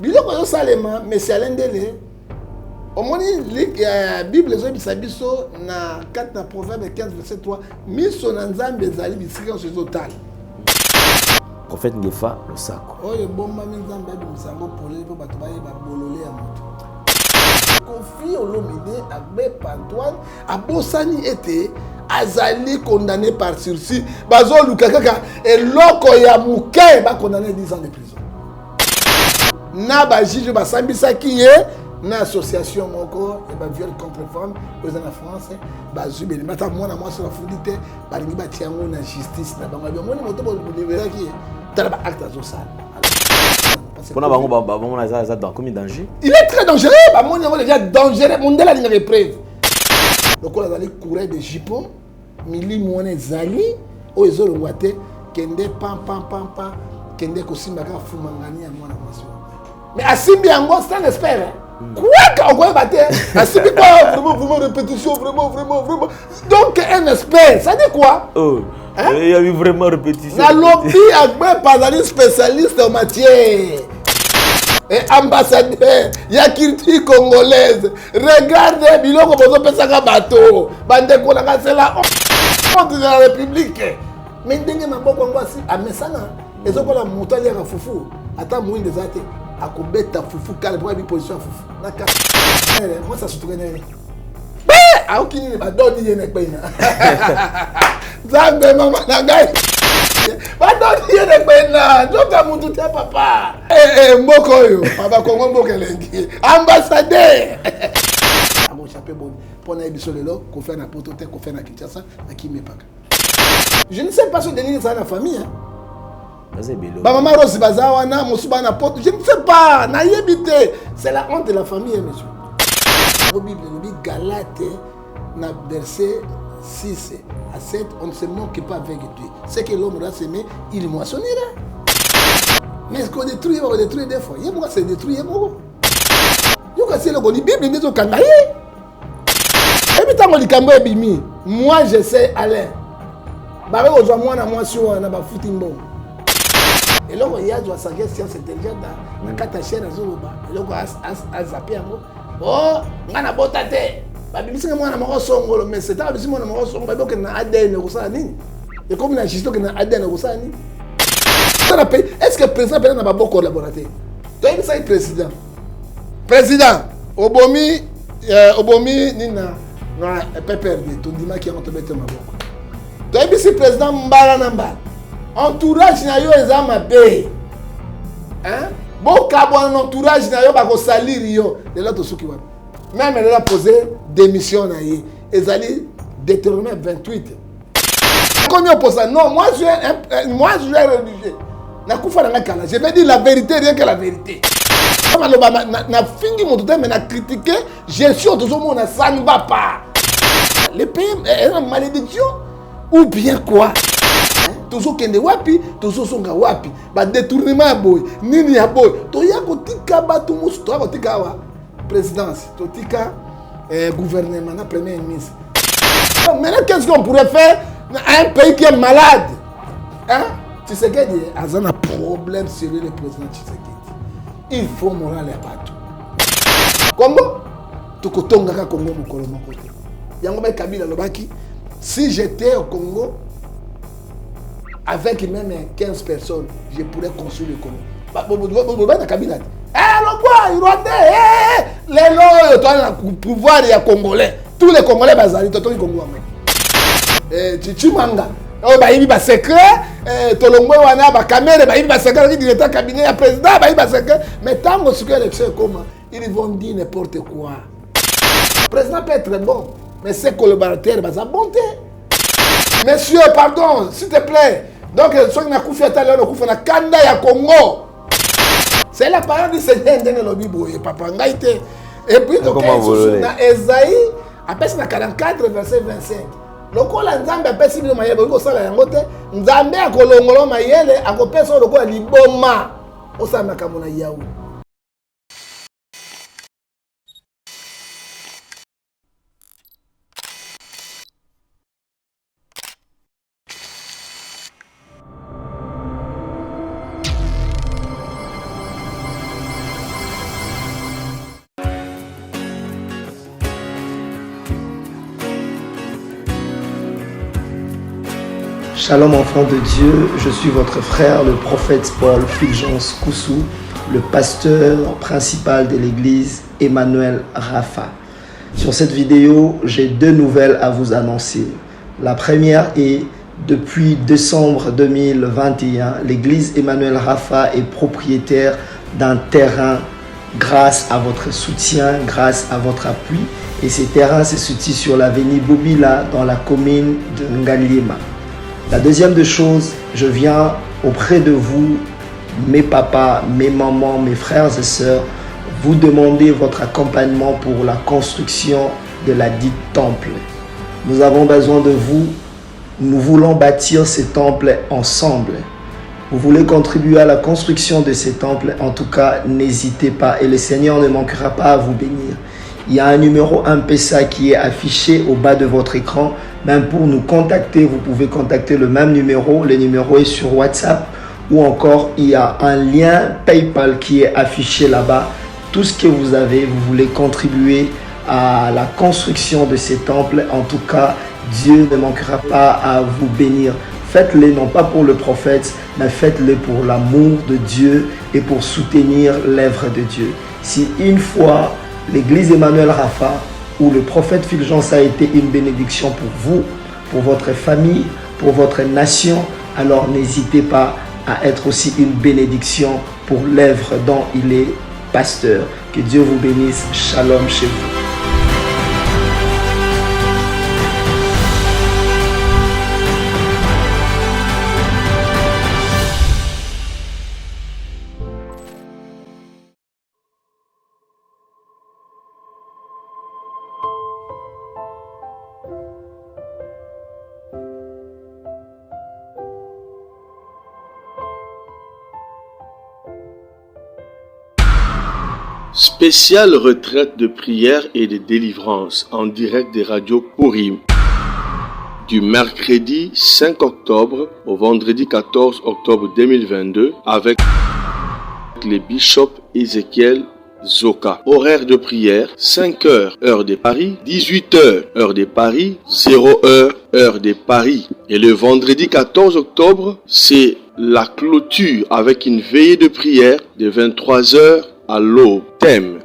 biloko yo salema mais c'est Alendele. Au moins la Bible zo bisabiso na 4 na Proverbe 15 verset 3 miso na nzambe ezali bisika so total. Prophète Ngefa le sako. Oyo bomba nzambe abimusango polele po bato baye ba bolole ya moto. Kofi Olomide Agbe Antoine abosani ete azali condamné par sursis bazo luka kaka eloko ya muke ba condamné 10 ans de prison. Na ba juge ba sambisa kiye na association moko et ba viol contre femme aux en France ba zubeli mata mwana mwasi la fundite ba lingi ba tiango na justice na bango moni moto bo libérer qui dans ba acte azosala. Pona bango bango na za dans combien danger? Il est très dangereux, ba moni ngo déjà dangereux mondela linga repreuve. Donc on a allé courir de jipon mili mwana zali o ezolo ngwate kende pam kende kosimba ka fumangani ya mwana mwasi. Mais asimbi yango sans espère. Quoi qu'on va battre, asimbi quoi vraiment répétition vraiment. Donc un espère, ça dit quoi? Oh. Il y a eu vraiment répétition. La lobby a pas un spécialiste en matière. Et ambassadeur, il y a critique congolaise. Regardez, biloko bozo pesaka bateau. Bande ko na c'est la honte de la République. Mais ndenge maboko ngwasi amesana. Ezoko la montagne ya fufu. Ata muinde zate. Akobeta fufu kale pour une position fufu. Naka. Moi ça se tourne. Ah okini ne ba dodi yene kwena. Zambe mama na ngai. Ba dodi yene kwena. Ndoka muntu te papa. Mboko yo. Papa Kongo mboka lengi. Ambassadeur. Amo chapé bon. Pona ebiso lelo ko faire na poto te ko faire na Kinshasa na Kimepaka. Je ne sais pas si Denis ça la famille hein. Ba maman Rose bazawana musuba na poto. Je ne sais pas. Na yebite. C'est la honte de la famille monsieur. La Bible le dit Galate na verset 6 à 7, on ne se moque pas avec Dieu. Ce que l'homme doit s'aimer, il moissonnera. Mais ce qu'on détruit, on va détruire des fois. Il y a moi, c'est détruit, il y a moi. Il y a la Bible, il y a des kangaye. Et puis, quand on dit bimi, moi, je sais aller. Bah, aujourd'hui, moi, na moi, sur un footing bon. Et là, il y a de la sagesse, science intelligente, dans la catachère, dans le zoloba. Et là, on a zappé un mot. Oh, on a botate. Babimisi nga mwana moko songolo mais c'est babimisi mwana moko songolo baboke na ADN ko sala nini et comme na jisto que na ADN ko sala nini ça la paye est-ce que président peut na baboko collaborateur toi il c'est président obomi nina na PPRD to ndima ki on te bete maboko toi il c'est président mbala namba entourage na yo ezama be hein boka bon entourage na yo ba ko salir yo de l'autre suki wa. Même elle a posé démission. Ezali Deutéronome 28. Combien pour ça? Non, moi je suis religieux. Je vais dire la vérité, rien que la vérité. Na fingi mon temps mais na critiquer, je suis toujours mon ça ne va pas. Le pays est une malédiction ou bien quoi? Toujours kende wapi, toujours songa wapi. Ba détournement boy, nini ya boy. To ya ko tika ba tout musu to ko tika wa. Présidence, Totika, gouvernement, la première ministre. Maintenant, qu'est-ce qu'on pourrait faire à un pays qui est malade? Hein? Tshisekedi a un problème sérieux, le président Tshisekedi. Il faut moral et partout. Congo? Tokotonga Congo mokolo moko. Yangoba Kabila lobaki, si j'étais au Congo, avec même 15 personnes, je pourrais construire le Congo. Kabila. Le quoi, il les lois, le pouvoir des Congolais. Tous les Congolais, bazali, tout le Congo. Chichimanga. Oh, bah, il va secret. Tolongwe wana, bah, caméra, il va secret. Il directeur cabinet, le président, bah, il va secret. Mais tant que ce que l'élection est comment, ils vont dire n'importe quoi. Le président peut être bon, mais ses collaborateurs, bah, ça bonté. Monsieur, pardon, s'il te plaît. Donc, ce qu'on a fait tout à l'heure, on a fait Kanda ya Congo. C'est la parole du Seigneur dans le Bible, papa ngaite. Et puis donc na Esaïe, après c'est 44 verset 25. Lokola nzambe apesi bino mayele ko sala yango te, nzambe akolongolo mayele akopesa lokola liboma. Osala makambo na yawu. Shalom enfants de Dieu, je suis votre frère, le prophète Paul Fulgence Koussou, le pasteur principal de l'église Emmanuel Rapha. Sur cette vidéo, j'ai 2 nouvelles à vous annoncer. La première est, depuis décembre 2021, l'église Emmanuel Rapha est propriétaire d'un terrain grâce à votre soutien, grâce à votre appui. Et ces terrains se situent sur l'avenue Bobila dans la commune de Ngaliema. La deuxième des choses, je viens auprès de vous, mes papas, mes mamans, mes frères et sœurs, vous demander votre accompagnement pour la construction de la dite temple. Nous avons besoin de vous. Nous voulons bâtir ce temple ensemble. Vous voulez contribuer à la construction de ce temple, en tout cas, n'hésitez pas et le Seigneur ne manquera pas à vous bénir. Il y a un numéro M-Pesa qui est affiché au bas de votre écran. Même pour nous contacter, vous pouvez contacter le même numéro. Le numéro est sur WhatsApp ou encore il y a un lien PayPal qui est affiché là-bas. Tout ce que vous avez, vous voulez contribuer à la construction de ces temples. En tout cas, Dieu ne manquera pas à vous bénir. Faites-le non pas pour le prophète, mais faites-le pour l'amour de Dieu et pour soutenir l'œuvre de Dieu. Si une fois l'église Emmanuel Rapha où le prophète Fulgence a été une bénédiction pour vous, pour votre famille, pour votre nation, alors n'hésitez pas à être aussi une bénédiction pour l'œuvre dont il est pasteur. Que Dieu vous bénisse. Shalom chez vous. Spéciale retraite de prière et de délivrance en direct des radios Purim. Du mercredi 5 octobre au vendredi 14 octobre 2022 avec les bishops Ézéchiel Zoka. Horaire de prière 5h heure de Paris, 18h heure de Paris, 0h heure de Paris. Et le vendredi 14 octobre, c'est la clôture avec une veillée de prière de 23h à l'aube. Thème: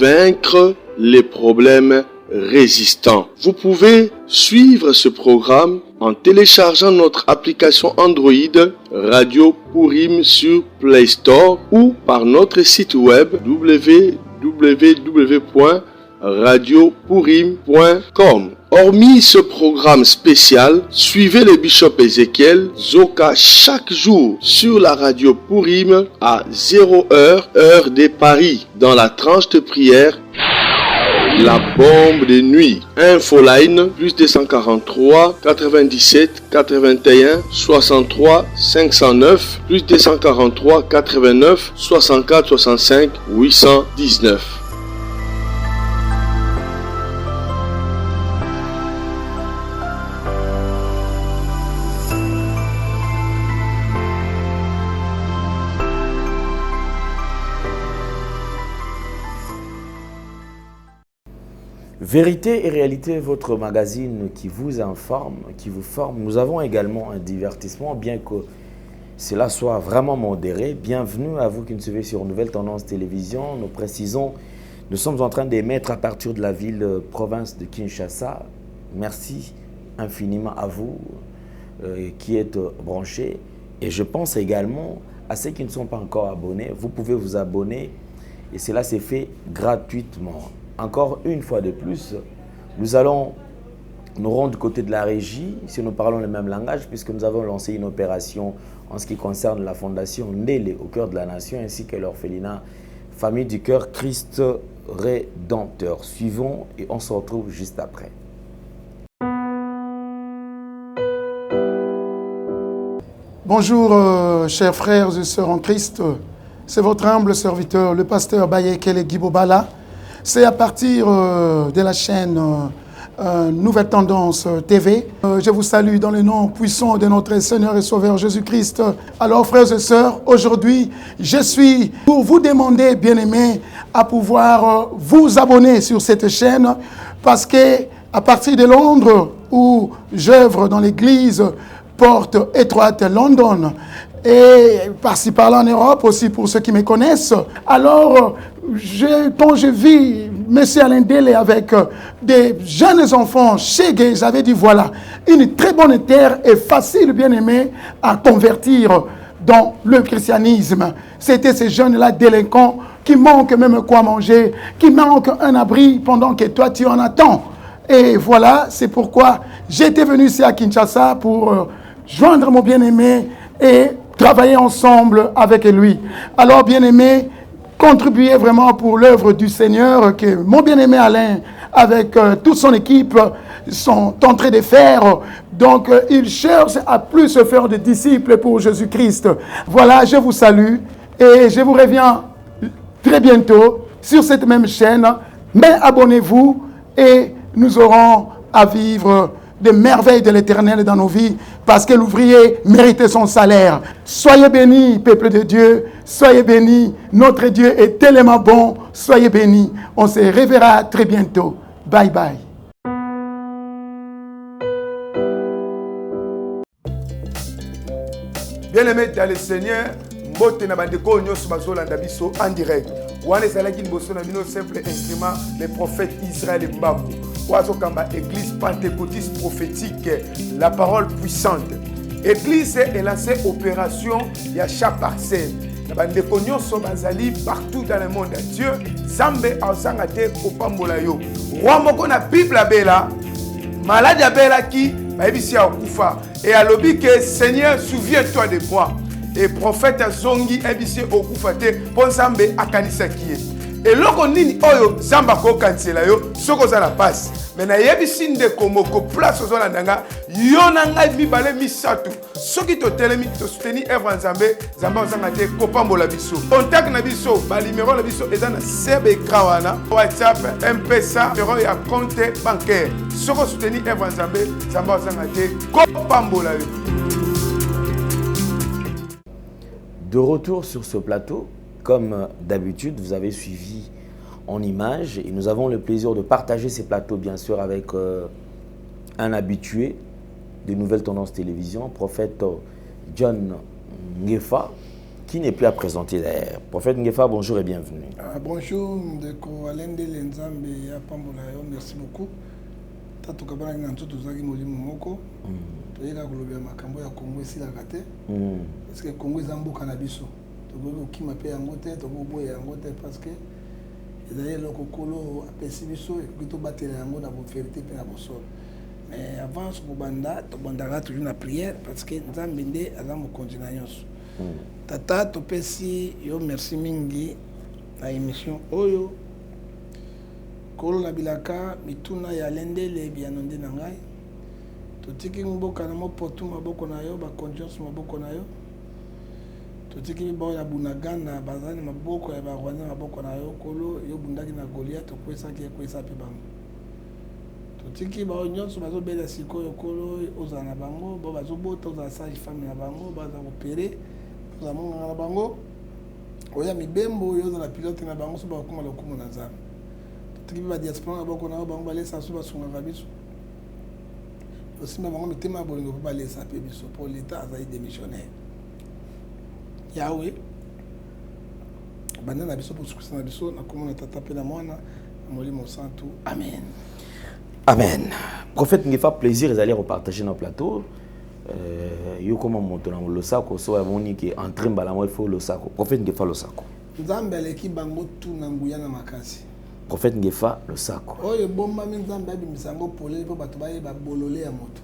vaincre les problèmes résistants. Vous pouvez suivre ce programme en téléchargeant notre application Android Radio Purim sur Play Store ou par notre site web www.radiopurim.com. Hormis ce programme spécial, suivez le bishop Ézéchiel Zoka chaque jour sur la radio Purim à 0h heure de Paris dans la tranche de prière La bombe de nuit. Infoline plus 243 97 81 63 509 plus 243 89 64 65 819. Vérité et réalité, votre magazine qui vous informe, qui vous forme. Nous avons également un divertissement, bien que cela soit vraiment modéré. Bienvenue à vous qui nous suivez sur Nouvelle Tendance Télévision. Nous précisons, nous sommes en train d'émettre à partir de la province de Kinshasa. Merci infiniment à vous qui êtes branchés. Et je pense également à ceux qui ne sont pas encore abonnés. Vous pouvez vous abonner et cela s'est fait gratuitement. Encore une fois de plus, nous allons nous rendre du côté de la régie, si nous parlons le même langage, puisque nous avons lancé une opération en ce qui concerne la fondation Ndélé au cœur de la nation, ainsi que l'orphelinat Famille du Cœur Christ Rédempteur. Suivons et on se retrouve juste après. Bonjour, chers frères et sœurs en Christ. C'est votre humble serviteur, le pasteur Bayekele Guibobala. C'est à partir de la chaîne Nouvelle Tendance TV. Je vous salue dans le nom puissant de notre Seigneur et Sauveur Jésus-Christ. Alors, frères et sœurs, aujourd'hui, je suis pour vous demander, bien-aimés, à pouvoir vous abonner sur cette chaîne parce que à partir de Londres, où j'œuvre dans l'église Porte Étroite London. Et par-ci par-là en Europe aussi, pour ceux qui me connaissent. Alors, quand je vis M. Alain Dele avec des jeunes enfants chez Gay, j'avais dit voilà, une très bonne terre et facile, bien aimé, à convertir dans le christianisme. C'était ces jeunes-là délinquants qui manquent même quoi manger, qui manquent un abri pendant que toi tu en attends. Et voilà, c'est pourquoi j'étais venu ici à Kinshasa pour joindre mon bien-aimé et travailler ensemble avec lui. Alors, bien-aimé, contribuez vraiment pour l'œuvre du Seigneur que mon bien-aimé Alain, avec toute son équipe, sont en train de faire. Donc, il cherche à plus se faire de disciples pour Jésus-Christ. Voilà, je vous salue et je vous reviens très bientôt sur cette même chaîne. Mais abonnez-vous et nous aurons à vivre des merveilles de l'Éternel dans nos vies, parce que l'ouvrier mérite son salaire. Soyez bénis, peuple de Dieu, soyez bénis, notre Dieu est tellement bon, soyez bénis. On se reverra très bientôt. Bye bye. Bien-aimés dans le Seigneur, mbote na bandeko nyonso bazolanda biso en direct. Wana ezalaki liboso na bino simple instrument le prophète Israël Mbambo. Oazo kamba église pentecôtiste prophétique, la parole puissante. Église est lancée opération ya chaque parcelle. Na bandeko nyonso bazali partout dans le monde. Dieu Zambe azanga te kopambola yo. Roi moko na Bible abela, malade abela ki baebisi ya kufa. Et alobi que Seigneur, souviens-toi de moi. Et prophète Zongi ebisi okufate pour Zambe akanisa kiye. Et loko nini oyo Zamba ko kansela yo soko za la passe. Mais na yebisi ndeko moko place ozo na ndanga yo na ngai mibale misatu. Soki to telemi to soutenir œuvre Nzambe, Zamba ozanga te kopambola biso. Contact na biso, ba numéro na biso eza na sebe krawana, WhatsApp, M-Pesa, numéro ya compte bancaire. Soko soutenir œuvre Nzambe, Zamba ozanga te kopambola yo. De retour sur ce plateau, comme d'habitude, vous avez suivi en images et nous avons le plaisir de partager ces plateaux, bien sûr, avec un habitué des nouvelles tendances télévision, prophète John Ngefa, qui n'est plus à présenter d'ailleurs. Prophète Ngefa, bonjour et bienvenue. Bonjour, Ndeko Alain Dele Nzambe ya Pambola yo, merci beaucoup. Tato kabana na ntoto zaki molimo moko. Toyeka kolobya makambo ya Kongo esilaka te. Parce que Congo eza mboka na biso. Tokoki kokima mpe yango te, tokoboya yango te parce que ezali eloko kolo apesi biso ekoki tobatela yango na boverité mpe na bosolo. Mais avant kobanda, tobandaka toujours na prière parce que Nzambe nde aza mokonzi na nyonso. Tata topesi yo merci mingi na émission oyo. Kolo na bilaka mituna ya lendele bianonde na ngai. Totiki mboka na mopotu maboko na yo, ba conscience maboko na yo. Totiki mboka ya bunagana bazani maboko ya ba rwanda maboko na yo, kolo yo bundaki na Goliath okwesaki ekwesa pe bango. Totiki ba nyonso bazobela sikoyo kolo ozana na bango, bo bazobota ozana sage femme na bango, baza opérer, ozana monga na bango. Oya mibembo yo ozana pilote na bango so ba kokoma lokumu na Nzambe. Totiki ba diaspora maboko na yo bango balesa so basunga biso. Aussi maman mitema bolingo pa balesa pe biso pour l'état azali démissionnaire. Yahweh banda na biso pour succès na biso na komona tata pe na mwana molimo santu. Amen. Amen. Prophète Ngefa, plaisir d'aller repartager nos plateaux. Yo comment monter dans le sac so ya moni ki entrer mbala mo il faut le sac. Prophète Ngefa le sac. Nzambe aleki bango tu na nguya na makasi. Prophète Ngefa le sac. Oye bomba mi Nzambe abimisango polele po bato baye ba bolole ya moto.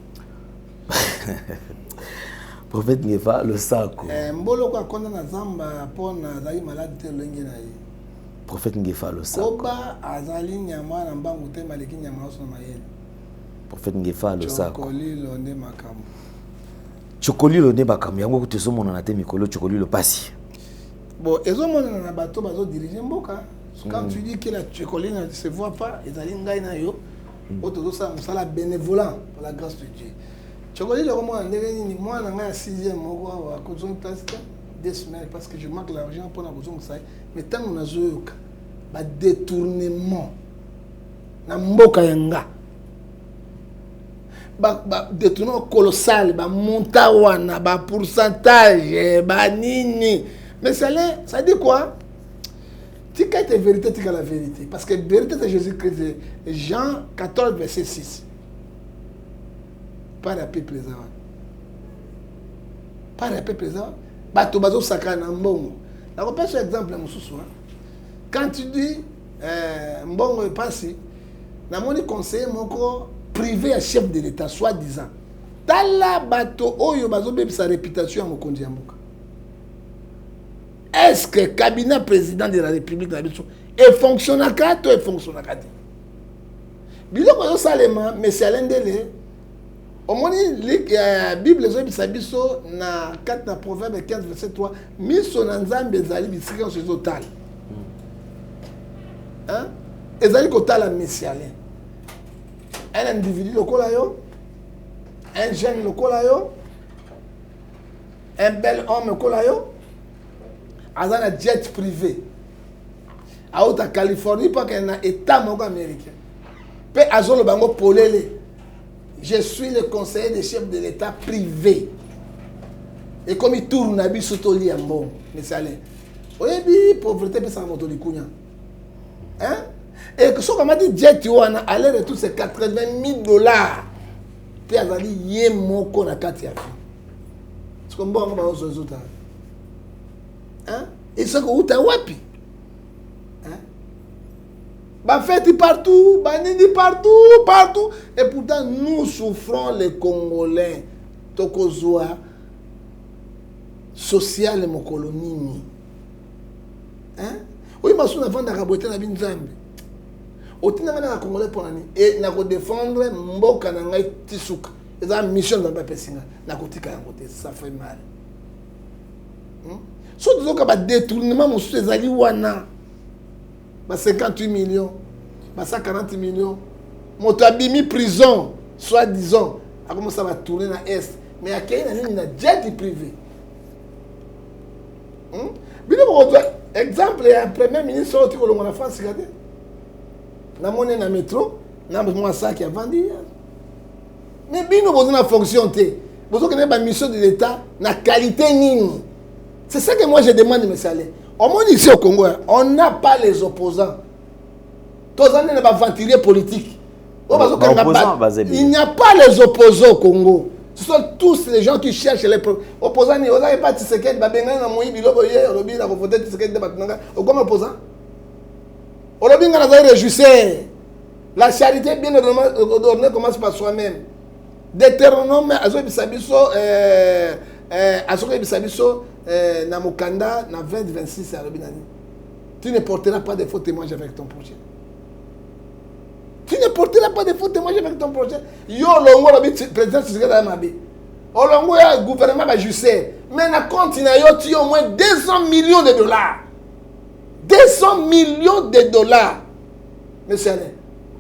Prophète Ngefa le sac. Mbolo kwa konda na Zamba pona zali malade te lenge na ye. Prophète Ngefa le sac. Koba azali nyama na mbangu te maleki nyama oso na mayele. Prophète Ngefa le sac. Chokoli londe makamu. Chokoli londe makamu yango kuteso mona na te mikolo chokoli le pasi. Bon, ezo mona na bato bazo diriger mboka. Quand tu dis que la chocolat ne se voit pas, et ça yo, auto ça musala bénévolant pour la grâce de Dieu. Chocolat le moment ndenge moi na nga 6e moko à cause de place 2 semaines parce que je manque l'argent pour na besoin ça. Mais tant on a zoyoka ba détournement na mboka yanga. détournement colossal, monta wana, pourcentage, nini. Mais ça dit quoi? Tu as été vérité, tu as la vérité. Parce que la vérité de Jésus-Christ, Jean 14, verset 6. Pas la paix présent. Pas la paix présent. Bato bazo sakana mbongo. La repère sur exemple quand tu dis mbongo est passé, na moni conseiller moko privé à chef de l'État soi-disant. Tala bato oyo bazo beba sa réputation à mokondi ya mboka. Est-ce que le cabinet président de la République est fonctionnel ou est fonctionnel? Bilo ko salema mais c'est Alain Dele. Au moins la Bible zo na 4 na Proverbe 15 verset 3, miso na nzambe ezali bisika sur total. Hein? Ezali kotala messialin. Un individu lokola yo, un jeune lokola yo, un bel homme lokola yo. Azan a jet privé. A haute Californie, pas qu'il y a un État américain. Pe azolo bango polele. Je suis le conseiller des chefs de l'État privé. Et comme il tourne, il a sotoli en bon. Mais ça allait. Oui, pauvreté, ça va monter. Hein? Et ce qu'on m'a dit, jet, tu vois, aller-retour, c'est $80,000. Puis il a dit, yé moko na kati ya fi. C'est comme bon, on va aux autres. Hein? Et ce que vous avez wapi. Hein? Bah faites partout, bah nini partout. Et pourtant, nous souffrons les Congolais. Tokozwa social et mon colonie. Hein? Oui, mais si on a vendu la raboté na binzambe. Otina na Congolais pour l'année. Et na ko défendre mboka na ngai tisuka. Et ça mission dans pas singa. Na ko tika côté, ça fait mal. Si tu as un détournement, je suis allé wana. 58 millions, 140 millions. Mon abimi prison, soi-disant. Comment ça va tourner dans l'Est. Mais il y a un jet privé. Exemple, il y a un premier ministre qui est en France. Il y a un métro, il y a un sac qui a vendu. Mais il y a une fonction. Il y a une mission de l'État, la qualité nini. C'est ça que moi je demande, M. Salé. Au moins ici au Congo, on n'a pas les opposants. Tous les années, on n'a pas ventilier politique. Il n'y a pas les opposants au Congo. Ce sont tous les gens qui cherchent les opposants. Ils n'ont pas de secret. Ils n'ont pas de secret. Opposant. La charité bien ordonnée commence par soi-même. Deutéronome, Namokanda, na 20-26, tu ne porteras pas de faux témoignages avec ton projet. Tu ne porteras pas de faux témoignages avec ton projet. Yo, l'ongo, le président, c'est ce que tu as dit. L'ongo, le gouvernement va juger. Mais na compte, il y a au moins 200 millions de dollars. 200 millions de dollars. Monsieur Alain.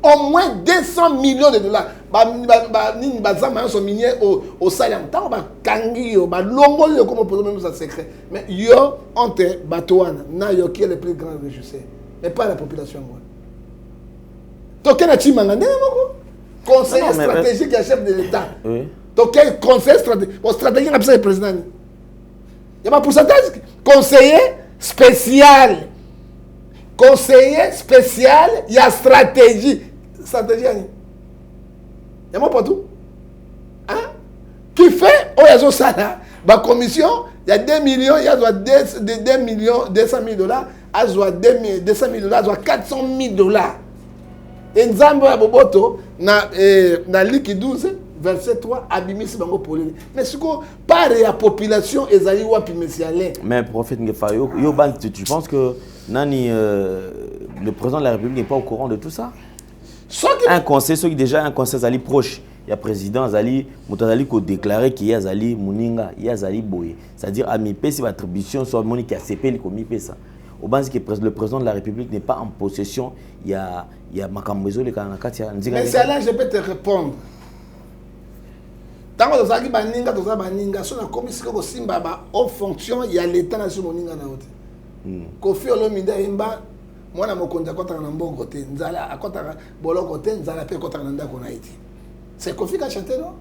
Au moins 200 millions de dollars. Sont miniers au Sayam. Tant que kangi yo, longo yo comme pour même ça secret. Mais yo honte batouana na yo qui est le plus grand régisseur. Mais pas la population moi. Toké na chimanga ndé moko. Conseiller stratégique à chef de l'État. Oui. Toké conseiller stratégique. Bon stratégie na le président. Il y a pas pourcentage conseiller spécial. Conseiller spécial, il y a stratégie. Stratégie il y a moi pas tout. Hein? Qui fait, oh, il y a ça là. La commission, il y a 2 millions, il y a 2 millions, 200 000 dollars, il y a 200 000 dollars, il y a 400 000 dollars. Et nous avons boboto, dans Luc 12, verset 3, abimis bango polele. Mais ce que, par la population, ils allaient wapi messialé. Mais prophète Ngefa, tu penses que Nani, le président de la République n'est pas au courant de tout ça? Un conseil, ceux qui déjà un conseil Zali proche, il y a président Zali, Moutazali qui a déclaré qu'il y a Zali Mouninga, il y a Zali Boye. C'est-à-dire à mi c'est l'attribution soit Moni qui a CP les commis ça. Au bas que le président de la République n'est pas en possession, il y a Makambezo les Kanakatia. Mais c'est là je peux te répondre. Tant que Zaki Baninga, tu as Baninga, sur la commission de Simba, en fonction, il y a l'État national Moninga na haute. Kofi Olomide Imba. Moi, je suis côté nzala akota bolo côté nzala pe kota nanda ko na iti C'est Kofi qui a chanté, non?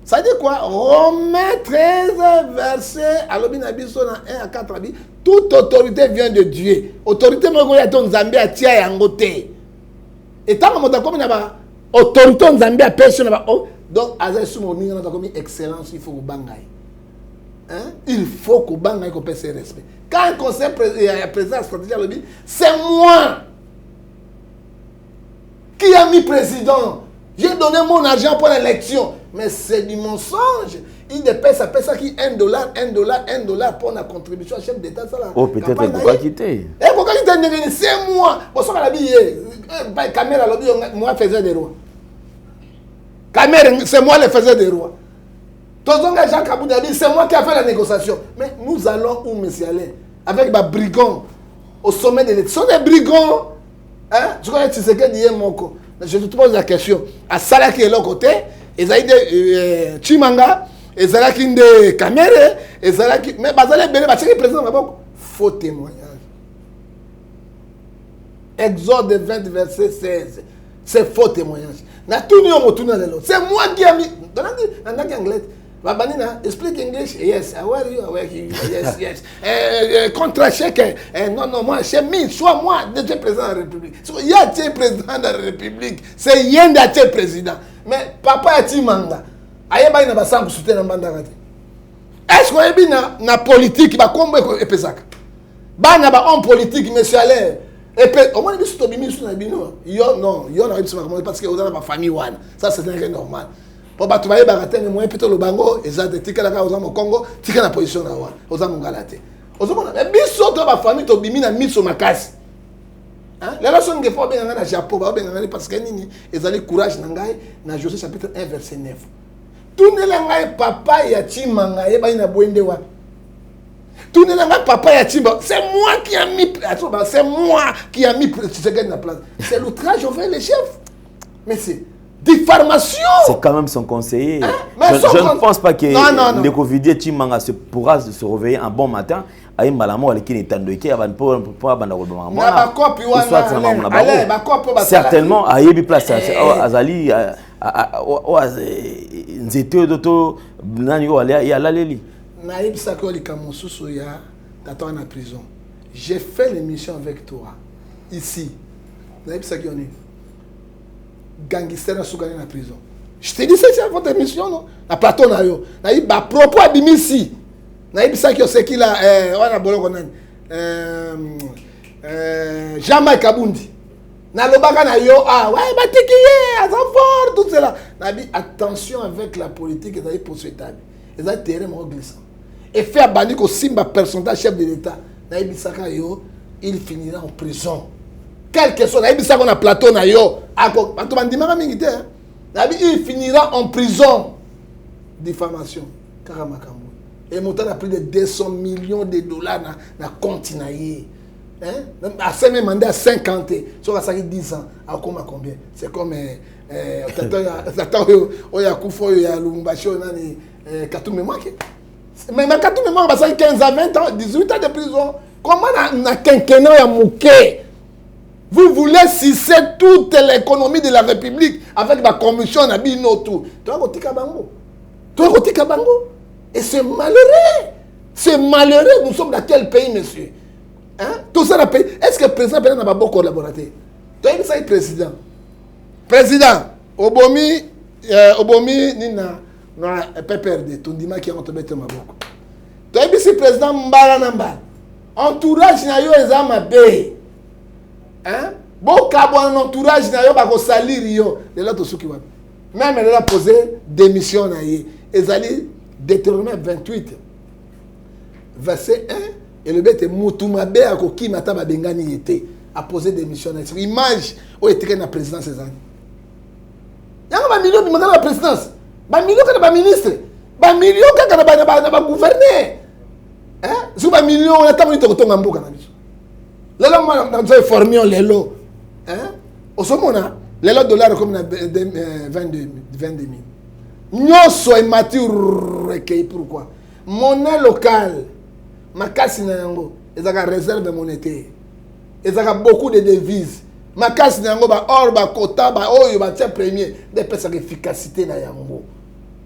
Ça dit quoi? Romains 13, verset, alobi na biso na 1 à 4, abi, toute autorité vient de Dieu. Autorité moko ya ton Nzambe atia yango te. Et tant que mon comme na ba autorité Nzambe a personne na ba donc azai sumo ninga na comme excellence il faut ko bangai. Hein? Il faut que bangai ko pese respect. Quand un conseil président stratégique alobi, c'est moi qui a mis président. J'ai donné mon argent pour l'élection. Mais c'est du mensonge. Il dépêche ça qui $1 pour la contribution à chef d'État. Oh, peut-être il faut quitter. Et pourquoi il t'a dit, c'est moi. Bon, ça va la caméra, moi, faisais des rois. Caméra, c'est moi le faisais des rois. Jean Kabou a dit, c'est moi qui a fait la négociation. Mais nous allons où, monsieur Alain? Avec des brigands au sommet de l'État. Ce sont des brigands. Hein? Tu connais ce que dit Moko. Je te pose la question. À Salah qui est l'autre côté, ils ont des Chimanga, ils ont des caméras, ils ont des. Mais Bazalé Bélé, c'est le président Maboko. Faux témoignage. Exode 20, verset 16. C'est faux témoignage. C'est moi qui ai mis. Dans l'anglais. Babanina, explique English. Yes, how are you? Yes. Contrat chèque. Non, moi, c'est mis. Soit moi, j'étais président de la République. Il y a été président de la République. C'est Yen d'être président. Mais papa a dit manga. Ayeba ina basang pour soutenir Mbandaka. Est-ce qu'on est na politique ba kombo e pesaka? Ba na ba homme politique monsieur Alain. Et puis au moins biso to bimi sou na bino. Yo na biso parce que on a ma famille wana. Ça c'est normal. Pour battre les bagatelles, mais moi, plutôt le bango, et ça, tika la cause au Congo, tika la position là, aux hommes galate. Aux hommes, mais biso to ba famille to bimi na miso makasi. Hein? Les leçons que faut bien dans Japon, ba bien parce que nini, ils ont le courage nangai na Josué chapitre 1 verset 9. Tout ne langai papa ya chimanga, yeba ina bwende wa. Tout ne langai papa ya chimba, c'est moi qui a mis, na place. C'est l'outrage envers les chefs. Mais c'est diffamation. C'est quand même son conseiller. Hein? Je ne pense pas que le Covid Chimanga pourra se réveiller un bon matin. Aïe malamo avec qui est tandoké avant pour certainement aïe bi place azali nzete doto nani o aller ya laleli na ibisa ko likamosusu ya tata na prison. J'ai fait l'émission avec toi ici. Na ibisa ki on est gangster na sugani na prison. Je te dis c'est votre émission non? Na plateau na yo. Na iba propos abimisi. Na ibisa ki c'est qu'il a wana boloko nani. Jean-Marc Kabundi. Na lobaka na yo ouais batikiye azafort tout cela. Na bi attention avec la politique et d'aller poursuivre. Et ça terrain mo glissant. Et faire bandi ko simba personnage chef de l'État. Na ibisa ka yo il finira en prison. Quelle que soit, on a plateau na yo, il finira en prison. Diffamation. Et montant a plus de 200 millions de dollars na compte na ye. Hein? À 5 mandé à 50 sur la série 10 ans. À combien? C'est comme tata oya kufo ya Lumumbashi nani Katumé Mwake. Mais Katumé Mwake ça 15 à 20 ans, 18 ans de prison. Comment na quinquennat ya muke? Vous voulez cesser toute l'économie de la République avec la commission à Bino tout. Tu as côté Kabango. Et c'est malheureux. C'est malheureux. Nous sommes dans quel pays, monsieur? Hein? Tout ça, le pays. Est-ce que le président n'a pas beaucoup collaboré? Tu as dit ça, le président. Président, Obomi, Nina, PPRD, tu dis qui a entendu ma beaucoup. Tu as dit si le président Mbala Namba. Entourage, n'a yo les âmes à bé. Hein? Bon, un entourage n'a pas salir yo de l'autre souki wa. Même elle a posé démission na yé. Ezali Deutéronome 28 verset 1 et le bête Moutumabe a koki mata ba bengani yete a posé démission na image o était na présidence ces années. Yanga ba million bi la présidence. Ba million ka ba ministre. Ba million ka ba gouverner. Hein? Sur ba million on a tamu to tonga mboka na biso. Lelo moi nous avons formé lelo hein au somona lelo dollar comme 22 000 nyoso est mature recueil pourquoi monnaie locale makasi na yango ezaka réserve monétaire ezaka beaucoup de devises makasi na yango ba or ba kota ba oyo ba tia premier de pesa efficacité na yango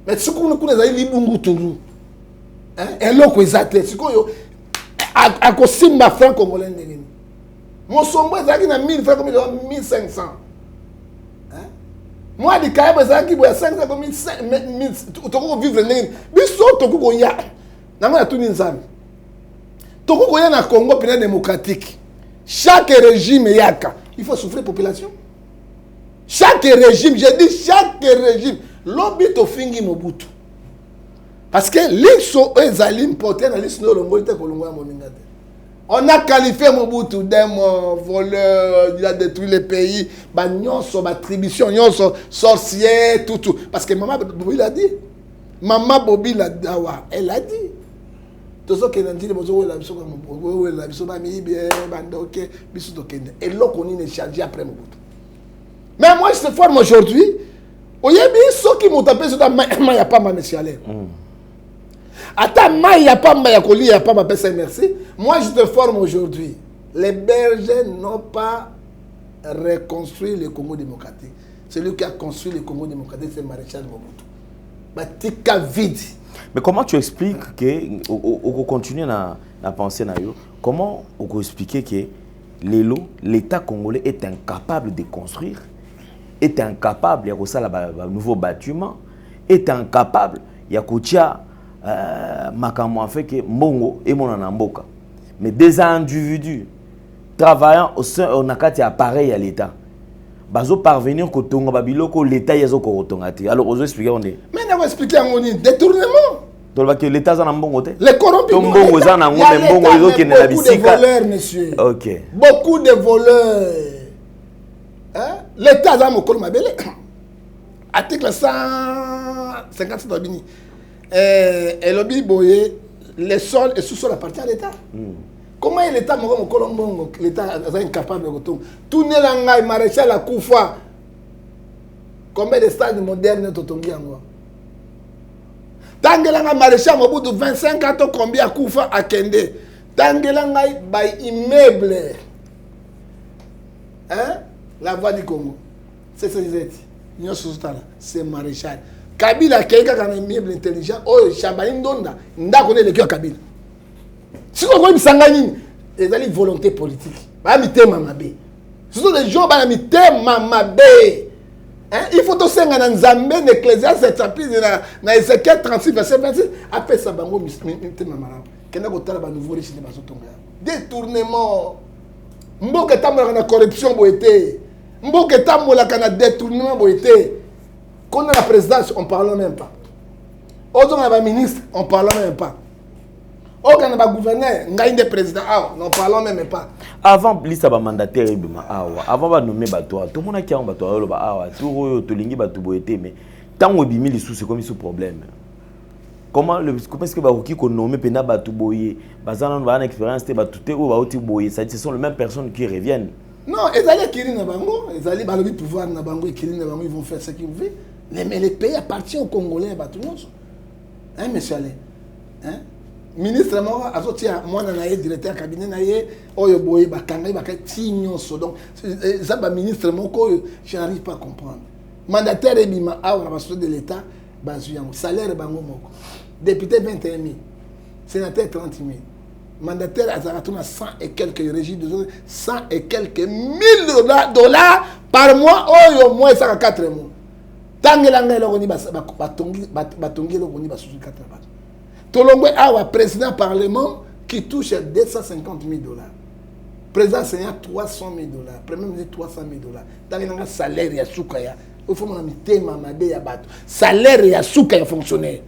mais sikoyo kuna za libungu turu hein eloko ezate sikoyo akosimba franc congolais ndenge ni mosombo ezaki na 1000 francs comme 1500 hein moi di kayebo ezaki boya 500 comme 1000 toko vivre ndenge biso toko ya nango ya tuni nzambe toko ya na Congo pénal démocratique chaque régime yaka il faut souffrir population chaque régime je dis chaque régime l'obito fingi Mobutu parce que l'ISO ezali importé na l'ISO longolite kolongo ya moninga te. On a qualifié Mobutu d'un voleur, il a détruit le pays, bah nyonso, bah tribution, nyonso, sorcier, tout. Parce que Maman Bobi l'a dit. Maman Bobi l'a dit, elle a dit. Tout ça qui est dit, la biso comme la biso ba mi bien, bandoke, biso tokende. Et là qu'on est chargé après Mobutu. Mais moi je te forme aujourd'hui. Oyebi so qui m'ont tapé sur ta main, il y a pas ma monsieur Alain. Attends, il n'y a pas ma yakoli, il n'y a pas ma personne, merci. Moi, je te forme aujourd'hui. Les bergers n'ont pas reconstruit le Congo démocratique. Celui qui a construit le Congo démocratique, c'est Maréchal Mobutu. Batika vide. Mais comment tu expliques que, on continue à penser, comment on peut expliquer que l'État congolais est incapable de construire, est incapable de faire un nouveau bâtiment, est incapable de faire makambo en fait que mbongo et mon anamboka mais des individus travaillant au sein on a quatre appareil à l'état bazo parvenir ko tonga babiloko l'état yazo ko tongati alors on expliquer on est mais on va expliquer en détournement donc que l'état za na mbongo te les corrompus mbongo za na ngombe mbongo izo ki na bisika beaucoup de voleurs monsieur OK beaucoup de voleurs hein l'état za mokolo mabele article 157 de Bini et lobby boye les sols et sous-sol appartient à l'État. Comment est l'État l'État est incapable de retourner. Tout n'est pas maréchal à Koufa. Combien de stades modernes totongi yango? Tangelanga maréchal au bout de 25 ans combien à Koufa à Kende. Tangelanga by immeuble. Hein? La voix du Congo. C'est ce que c'est maréchal. Kabila quelqu'un qui a un immeuble intelligent, oh Chabani Ndonda, nda connaît le cœur Kabila. Si on voit Sangani, ils ont une volonté politique. Ba mité mamabe. Ce sont des gens ba mité mamabe. Hein, il faut aussi nga nzambe n'ecclésiaste cet chapitre na Ézéchiel 36 verset 26 après ça bango mité mamara. Kena ko tala ba nouveau riche de bazotonga. Détournement. Mboka tambola na corruption boité. Mboka tambola kana détournement boité. Quand on a la présidence, on ne parle même pas. Quand on a la ministre, on ne parle même pas. Quand on a le gouverneur, on a un président, on ne parle même pas. Avant, liste de mandataire, avant de nommer Batoa, tout le monde a dit Batoa, tout le monde a dit mais tant qu'on a mis les sous, c'est comme ce problème. Comment est-ce que Barouki qu'on nomme Pena Batouboye, Bazan a une expérience, ce sont les mêmes personnes qui reviennent. Non, ils allaient Kiri Nabango, ils allaient balobi pouvoir Nabango et Kiri Nabango, ils vont faire ce qu'ils veulent. Mais les pays appartiennent aux Congolais, à Batounos. Hein, monsieur Alain? Hein? Ministre, moi, je suis directeur cabinet, Oyoboye, Bakanga, Bakati, donc, ça, ministre, je n'arrive pas à comprendre. Mandataire, Ebima, on a besoin de l'État, salaire, député 21 000, sénateur 30 000. Mandataire à 100 et quelques régimes de 100 et quelques $1000 par mois, au moins 4 mois. Tangelanga elokoni batongi elokoni basusu 4 mois. Tolongwe awa président parlement qui touche $250 000. Président Seigneur $300 000. Premier ministre $300 000. Tangelanga salaire ya suka ya. Il faut mon mitema mabe ya bato. Salaire ya suka ya fonctionnaire.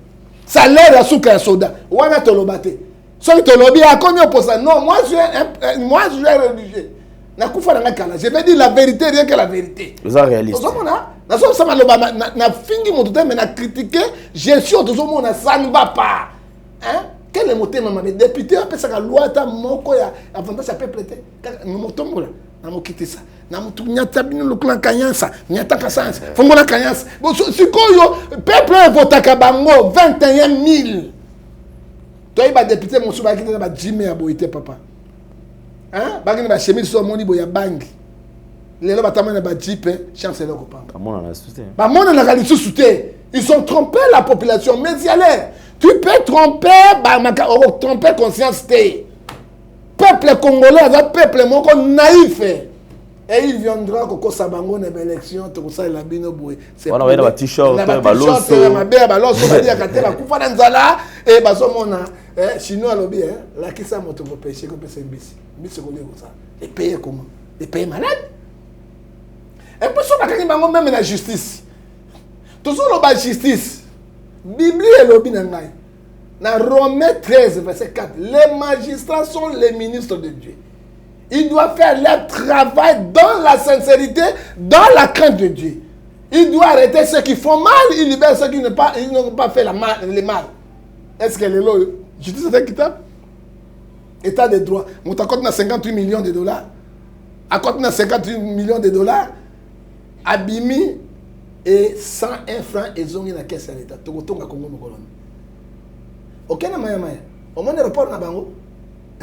Salaire ya suka ya soda. Wana tolobate. Celui qui te lobby a connu au poste. Non, moi je suis religieux. Je vais dire la vérité, rien que la vérité. Vous êtes réaliste. Na fingi mon tout mais na critiquer, je suis tout le monde ça ne va pas. Hein? Quel est mon thème mais député après ça la loi ta moko ya avantage ça peut prêter. Mon tombo là, na mo quitter ça. Na mo nyata bino le clan kanyansa, nyata kasansa. Fongola kanyansa. Bon sikoyo peuple votaka bango 21 000. Toi, il député, mon souverain, il Jimmy à Boïté, papa. Hein? Il y a chemise sur mon niveau, il y a bang. Les batamana ba jeep, chance le copain. Ils ont trompé la population, mais y aller. Tu peux tromper, tromper conscience. Peuple congolais, un peuple naïf. Et il viendra que ça bango na élection to ça la bino boy. C'est on a t-shirt baloso. Ma belle baloso ba dia katela kufa na nzala et baso mona chinois lobi la qui ça moto pour pêcher que pêcher mbisi. Mbisi ko leko ça. Et payer comment? Et payer malade. Et puis ça bakaki bango même la justice. Toujours la justice. Bible et lobi na ngai. Dans Romains 13 verset 4, les magistrats sont les ministres de Dieu. Ils doivent faire leur travail dans la sincérité, dans la crainte de Dieu. Ils doivent arrêter ceux qui font mal, ils libèrent ceux qui n'ont pas fait le mal. Est-ce que les lois, justice est équitable? État de droit. On t'accorde 58 millions de dollars. Accorde 58 millions de dollars. Abimi et 101 francs, ils ont une caisse à l'État. Togotonga Congo Mokolon. Ok, na maya. Au moins, l'aéroport na bango.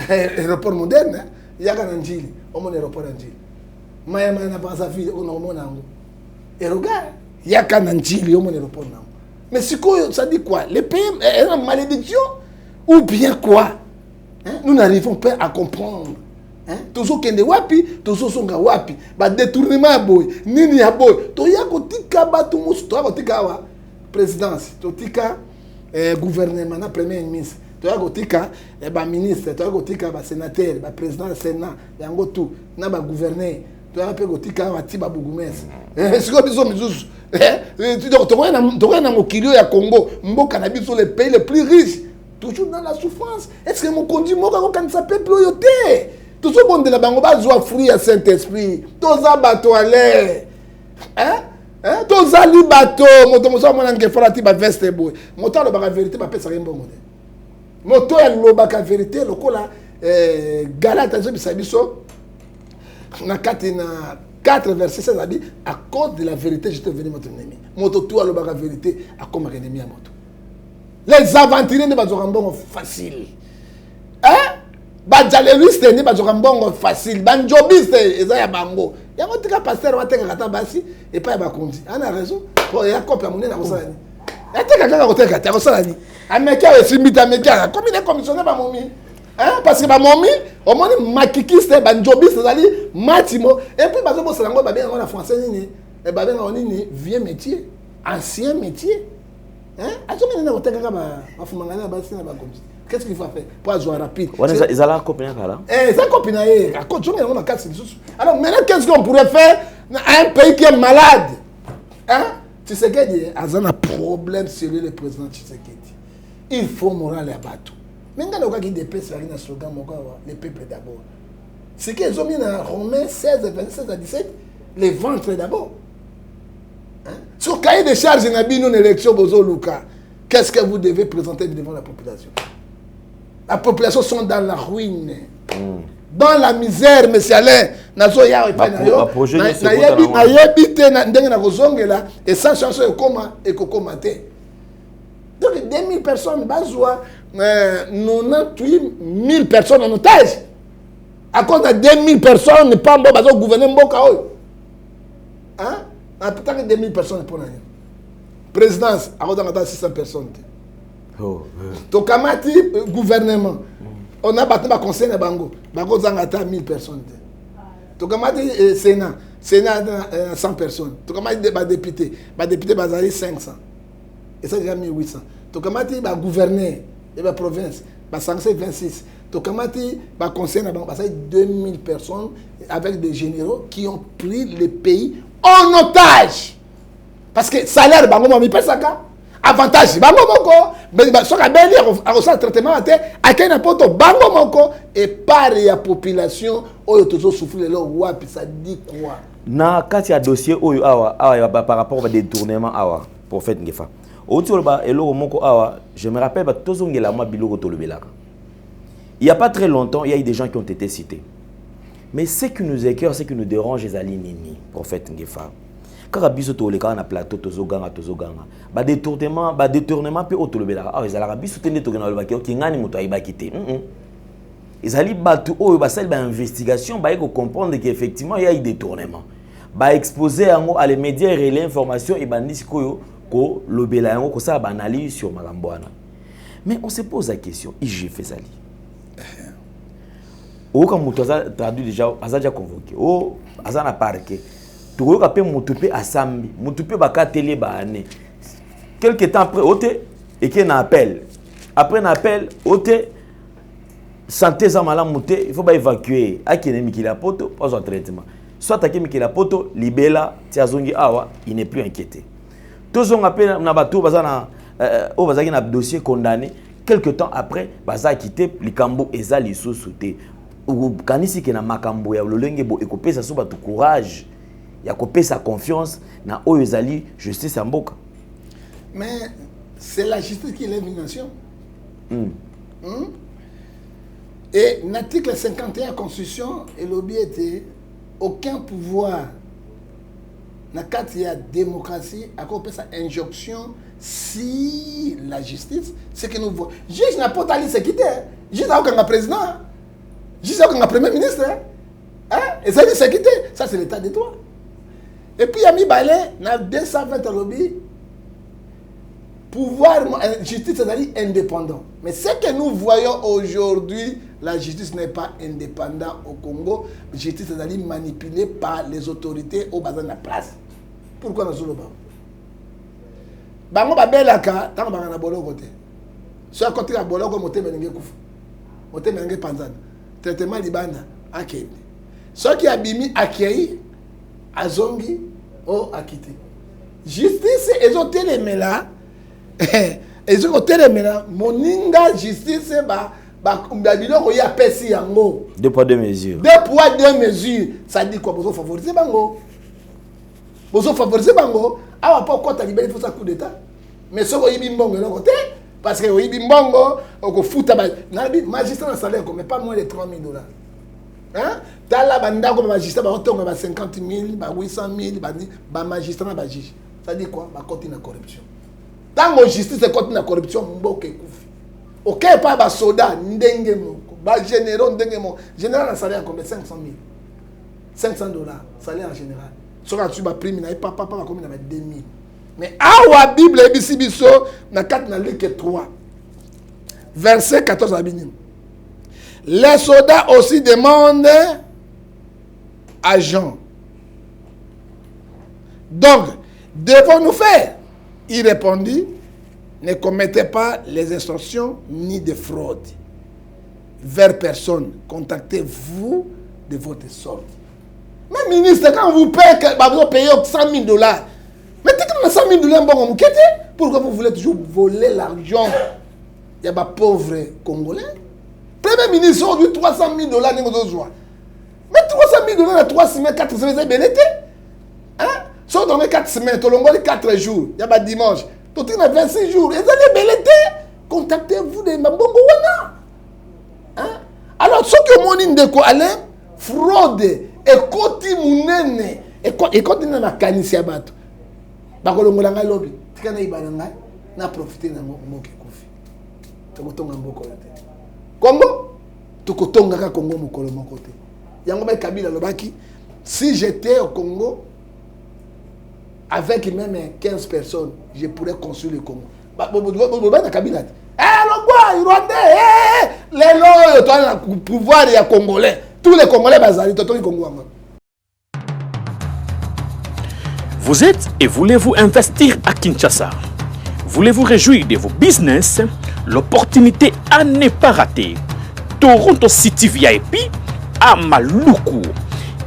Aéroport moderne. Il y a un njili, au moins l'aéroport njili. Maya na Brazzaville, on a mon ango. Et regarde, il y a un njili, au moins l'aéroport nango. Mais c'est quoi, ça dit quoi? Les pays est une malédiction ou bien quoi? Hein? Nous n'arrivons pas à comprendre. Hein? Toujours kende wapi, toujours songa wapi. Ba détournement boy, nini ya boy. To ya kotika batu musu, to ya kotika wa présidence, to tika gouvernement na premier ministre. Tu as gotika ba ministre, tu as gotika ba sénateur, ba président du Sénat, yango tout, na ba gouverneur, tu as pe gotika ba tiba bougumès. Siko biso mizuzu. Tu dois te na mokilio ya Congo, mboka na biso le pays le plus riche, toujours dans la souffrance. Est-ce que mon conduit moka ko kan s'appelle loyauté? Toujours bon de la bango ba joie fruit à Saint-Esprit. Toza bato aller. Hein? Toza li bato, moto moso mona ngefala ti ba veste boy. Moto lo ba vérité ba pesa mbongo. Moto ya lobaka vérité lokola Galate biso na 4 versets 16 a dit à cause de la vérité je te venu votre ennemi. Moto toi lobaka vérité a comme ennemi à moto. Les aventuriers ne bazora mbongo facile. Hein? Bajaleliste ne bazora mbongo facile. Banjobiste eza ya bango. Ya motika pasteur wa teka kata basi et pas ba kondi. Ana raison. Pour ya copia monena ko sala ni. Ateka kaka ko teka ta ko sala ni. Ameka esimita ameka comme il est commissionné par momi. Hein parce que ba momi au moins makikiste banjobiste zali matimo et puis bazo bo salango ba bien na français nini et ba bien nini vieux métier, ancien métier. Hein azomi na ko teka ba afumangana basi na ba kondi. Qu'est-ce qu'il faut faire pour jouer rapide? Ils allaient copiner là. Ça copine à côté on a 4 sous. Alors maintenant qu'est-ce qu'on pourrait faire à un pays qui est malade? Hein? Tshisekedi a un problème sur le président Tshisekedi. Il faut moral à bateau. Maintenant le gars qui dépasse un slogan le peuple d'abord. C'est qu'ils ont mis dans Romains 16 26 à 17 les ventres d'abord. Hein? Sur cahier de charges n'a pas une élection bozo Luka. Qu'est-ce que vous devez présenter devant la population? La population sont dans la ruine, dans la misère, monsieur Alain. Nazo ya et na yebite na ndenge na kozongela et sans chance et kokomate. Donc 2000 personnes bazwa 98 000 personnes en otage. À cause de 2000 personnes ne pas bon bazo gouverner mboka oyo. Hein? Peut-être que 2000 personnes pour rien. Présidence à cause de 600 personnes. Tokamati gouvernement. On a battu ma conseil na bango. Bango zangata 1000 personnes. Tokamati Sénat 100 personnes. Tokamati député bazali 500. Et ça déjà 1800. Tokamati ba gouverneur et ba province ba 526. Tokamati ba conseil na bango bazali 2000 personnes avec des généraux qui ont pris le pays en otage. Parce que salaire bango mo mi pesaka. Avantage bango moko mais soka beli a reçu traitement até akena poto bango moko et par la population oyo toujours souffrir le wapi ça dit quoi na kati ya dossier oyo awa par rapport au détournement awa prophète Ngefa otoloba eloko moko awa je me rappelle ba tozongela ma biloko tolobelaka il y a pas très longtemps il y a eu des gens qui ont été cités mais ce qui nous écœure ce qui nous dérange les alinini prophète Ngefa quand biso to le ka na plateau tozoganga ba détournement pe otolobela ah ezala biso tende to na lobaki ki ngani moto ayibaki te ezali batu oyo basali ba investigation ba ko comprendre qu'effectivement il y a eu détournement ba exposer yango à les médias relais information et bandisi koyo ko lobela yango ko ça ba analyse sur malambwana. Mais on se pose la question, IJ Fezali. O ka muto za traduit déjà azaja convoqué. O azana parquet. Tu vois que muto pe asambi, muto pe baka télé ba ané. Quelque temps après ote et qui na appel. Après un appel ote santé za malamu te, il faut pas évacuer akene mikila poto pas un traitement. Soit akene mikila poto libela tiazongi awa, il n'est plus inquiété. Tous on appelle na bato bazana au bazaki na dossier condamné. Quelque temps après baza quitté likambo eza lisusu te. Ou kanisi ke na makambo ya lolenge bo ekopesa so bato courage ya kopesa confiance na oyo ezali justice ya mboka. Mais c'est la justice qui lève une nation. Et l'article 51 de la Constitution, et l'objet était aucun pouvoir dans la démocratie à cause de cette injonction si la justice, c'est que nous voyons. Juge n'a pas allé se quitter. Juge n'a aucun président. Juge n'a aucun premier ministre. Et ça dit se quitter. Ça, c'est l'état de droit. Et puis, il y a mis balai dans 220 lobby. Pouvoir, justice, c'est-à-dire indépendant. Mais ce que nous voyons aujourd'hui, la justice n'est pas indépendante au Congo. La justice, c'est-à-dire manipulée par les autorités au bas de la place. Pourquoi nous sommes là? Bango babelaka tant banga na bolo côté. Soit côté la bolo comme moté menenge kufu. Moté menenge panzana. Traitement libanda akende. Soit qui abimi akei azongi o akité. Justice ezotelemela. Ezotelemela moninga justice ba biloko ya pesi yango. 2 poids 2 mesures. 2 poids 2 mesures. Ça dit quoi? Vous favoriser bango. Vous favoriser bango. Ah, pas quoi, tu as libéré pour ça coup d'état. Mais ce que tu as côté, parce que tu as au foot, magistrat dans salaire, mais pas moins de 3 000 $. Hein? Tu as là, comme magistrat, tu as 50 000, 800 000, magistrat, juge. Ça dit quoi? Tu continue la corruption. Tant que justice continue la corruption, ok, pas de soda, général, général dans salaire, comme 500 000. 500 $, salaire en général. Si tu as pris, papa va comme 2000. Mais la Bible est biso na 4 na Luc 3. Verset 14 à binim. Les soldats aussi demandent à Jean. Donc, devons-nous faire? Il répondit, ne commettez pas les extorsions ni de fraude vers personne. Contactez-vous de votre solde. Mais ministre, quand vous payez 100 000 $, mettez comme 100 000 $, bon, pourquoi vous voulez toujours voler l'argent? Il y a des pauvres Congolais. Premier ministre, aujourd'hui 300 000 $, mais 300 000 $ dans 3 semaines, 4 semaines, c'est bien été. Hein? Si on donne 4 semaines, on a 4 jours, il y a pas dimanche, tout est 26 jours, et ça c'est bien été. Contactez-vous des Mabongo Wana. Hein? Alors, ce que mon indéco Alain, fraude, et koti munene et koti na makanisi ya bato bakolongola ngai lobi tika na ibana ngai na profiter na moke kufi tokotonga mboko te Congo tokotonga ka Congo mokolo moko te yango ba Kabila lobaki si j'étais au Congo avec même 15 personnes je pourrais construire le Congo ba Kabila le quoi Rwandais les loyaux toi le pouvoir ya congolais. Tous les Congolais bazali, tout le Congo. Vous êtes et voulez-vous investir à Kinshasa? Voulez-vous réjouir de vos business? L'opportunité à ne pas rater. Toronto City VIP à Maluku.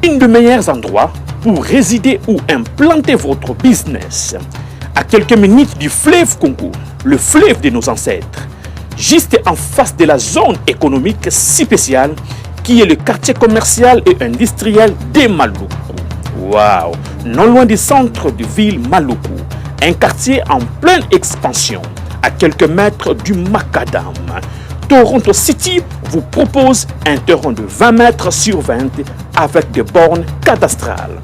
Un des meilleurs endroits pour résider ou implanter votre business. À quelques minutes du fleuve Congo, le fleuve de nos ancêtres. Juste en face de la zone économique si spéciale qui est le quartier commercial et industriel de Maluku. Waouh! Non loin du centre de ville Maluku, un quartier en pleine expansion, à quelques mètres du Macadam. Toronto City vous propose un terrain de 20 mètres sur 20 avec des bornes cadastrales.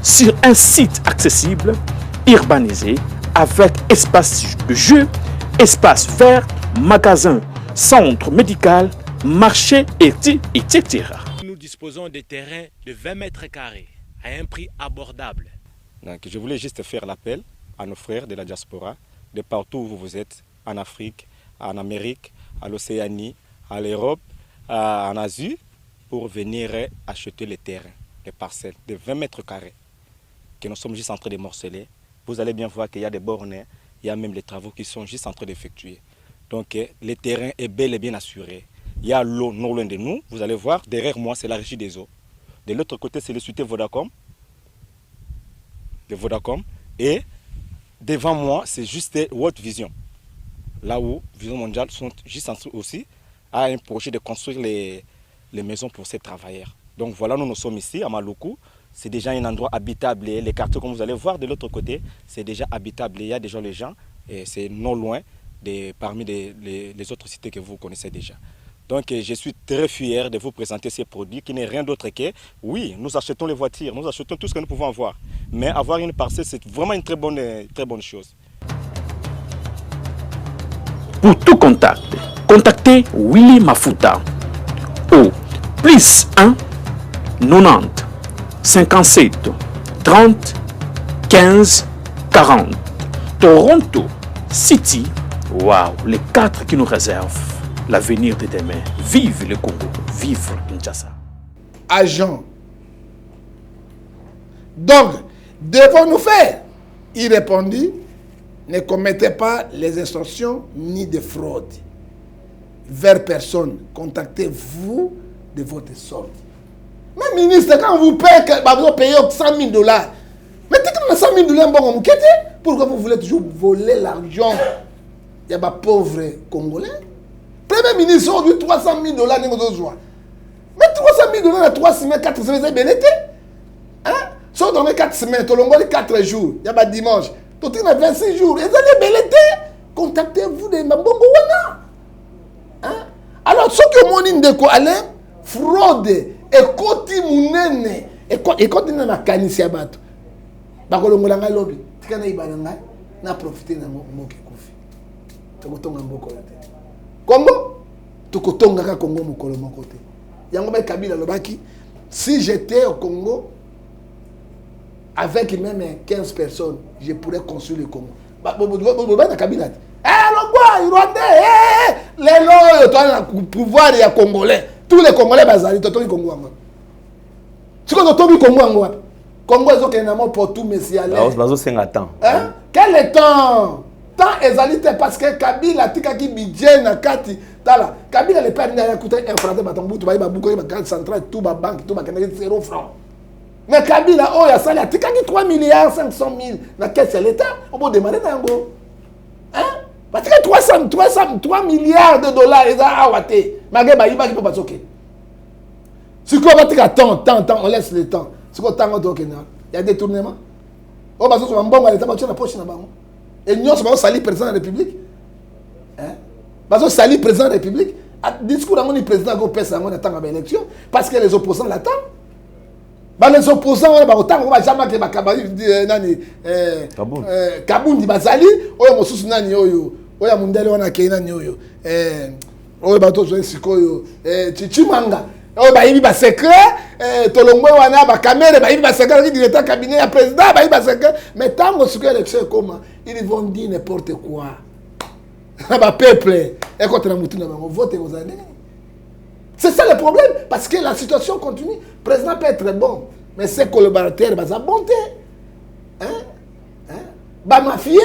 Sur un site accessible, urbanisé, avec espace de jeu, espace vert, magasin, centre médical, marché, etc. Nous disposons de terrains de 20 mètres carrés à un prix abordable. Donc, je voulais juste faire l'appel à nos frères de la diaspora, de partout où vous êtes, en Afrique, en Amérique, à l'Océanie, à l'Europe, en Asie, pour venir acheter les terrains, les parcelles de 20 mètres carrés que nous sommes juste en train de morceler. Vous allez bien voir qu'il y a des bornes, il y a même les travaux qui sont juste en train d'effectuer. Donc le terrain est bel et bien assuré. Il y a l'eau non loin de nous. Vous allez voir, derrière moi, c'est la régie des eaux. De l'autre côté, c'est le société Vodacom. De Vodacom. Et devant moi, c'est juste World Vision. Là où Vision Mondiale sont juste en train aussi à un projet de construire les maisons pour ces travailleurs. Donc voilà, nous sommes ici à Maluku. C'est déjà un endroit habitable. Et les quartiers, comme vous allez voir de l'autre côté, c'est déjà habitable. Il y a déjà les gens. Et c'est non loin parmi les autres cités que vous connaissez déjà. Donc je suis très fier de vous présenter ces produits qui n'est rien d'autre que, oui, nous achetons les voitures, nous achetons tout ce que nous pouvons avoir. Mais avoir une parcelle, c'est vraiment une très bonne chose. Pour tout contact, contactez Willy Mafuta au +1 90 57 30 15 40. Toronto City, waouh, les 4 qui nous réservent l'avenir de demain. Vive le Congo, vive Kinshasa. Agent. Donc, devons-nous faire? Il répondit, ne commettez pas les extorsions ni de fraude vers personne. Contactez-vous de votre sorte. Mais ministre, quand vous payez 100 000 $, mais tu as 100 000 $, bon, pourquoi vous voulez toujours voler l'argent? Il y a des pauvres Congolais. Premier ministre, aujourd'hui, 300 000 $, mais 300 000 $, à 3 semaines, 4 semaines, c'est bien été. Hein? Si on donne 4 semaines, tu as 4 jours, il y a pas dimanche, tu as 26 jours, et ça est bien été. Contactez-vous de Mabongo Wana. Hein? Alors, ce que mon indéco Alain, fraude, et koti munene, et koti na kanisi ya bato. Bakolongola ngai lobi, tika na ibana ngai, na profiter na moke kufi. Tokotonga mboko ya te. Congo, tokotonga ka Congo mokolo moko te. Yango ba Kabila lobaki, si j'étais au Congo, avec même 15 personnes, je pourrais construire le Congo. Ba Kabila. Le quoi, Rwandais, les lois, tu as le pouvoir des Congolais. Tous les Congolais, bazali, tu as le Congo. Tu as le Congo. Congo, ils ont pour tout, messieurs. Quel est temps? Tant exalité parce que Kabila, tika ki budget na kati. Tala, Kabila le père n'a coûté un franc de batambu, tu vas y boucler ma carte centrale, tout ma banque, tout ma canal 0 francs. Mais Kabila, oh, il y a ça, tika ki 3 milliards 500 000 na caisse l'État, on peut demander nango. Hein? Parce que 3 milliards de $, ils ont awaté. Magé baïba qui peut pas soquer. Si on va dire temps, on laisse le temps. Si on temps, il y a des tournements. On va se faire un bon l'État, on va la poche là-bas. Et nous, on va salir le président de la République. Hein? Parce qu'on salit le président de la République. Le discours du président qui passe en attendant l'élection. Parce que les opposants l'attendent. Les opposants, on va jamais que Kabundi Bazali, Oyo Mosusu Nani Oyo, Oya Mundele Wana Keina Oyo, Oyo Bato Sikoyo, Chichimanga. Oh, bah, il va secret, Tolongwe wana ba caméra, bah, il va secret, le directeur cabinet, le président, bah, il va secret. Mais tant que ce que l'élection est comme, ils vont dire n'importe quoi. Bah, peuple, et quand on a mouton, on vote aux années. C'est ça le problème, parce que la situation continue. Le président peut être bon, mais ses collaborateurs, bah, ça bonté. Hein? Hein? Bah, mafieux,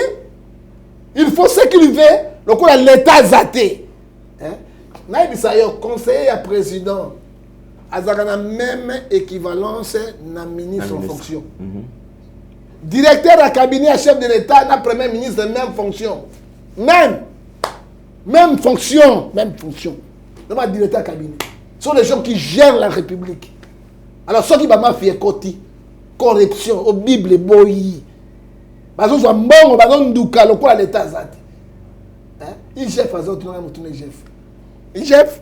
il faut ce qu'il veut, le coup, l'État zaté. Hein? Naïbisayo, conseiller à président. Azagana même équivalence na ministre en fonction. Directeur à cabinet à chef de l'État, na premier ministre de même fonction. Même fonction. Le directeur à cabinet. Ce sont les gens qui gèrent la République. Alors, ceux qui va mafia koti, corruption, au Bible, boyi. Parce que bon, on nduka, le quoi l'État zati. Il chef à zoti, il chef.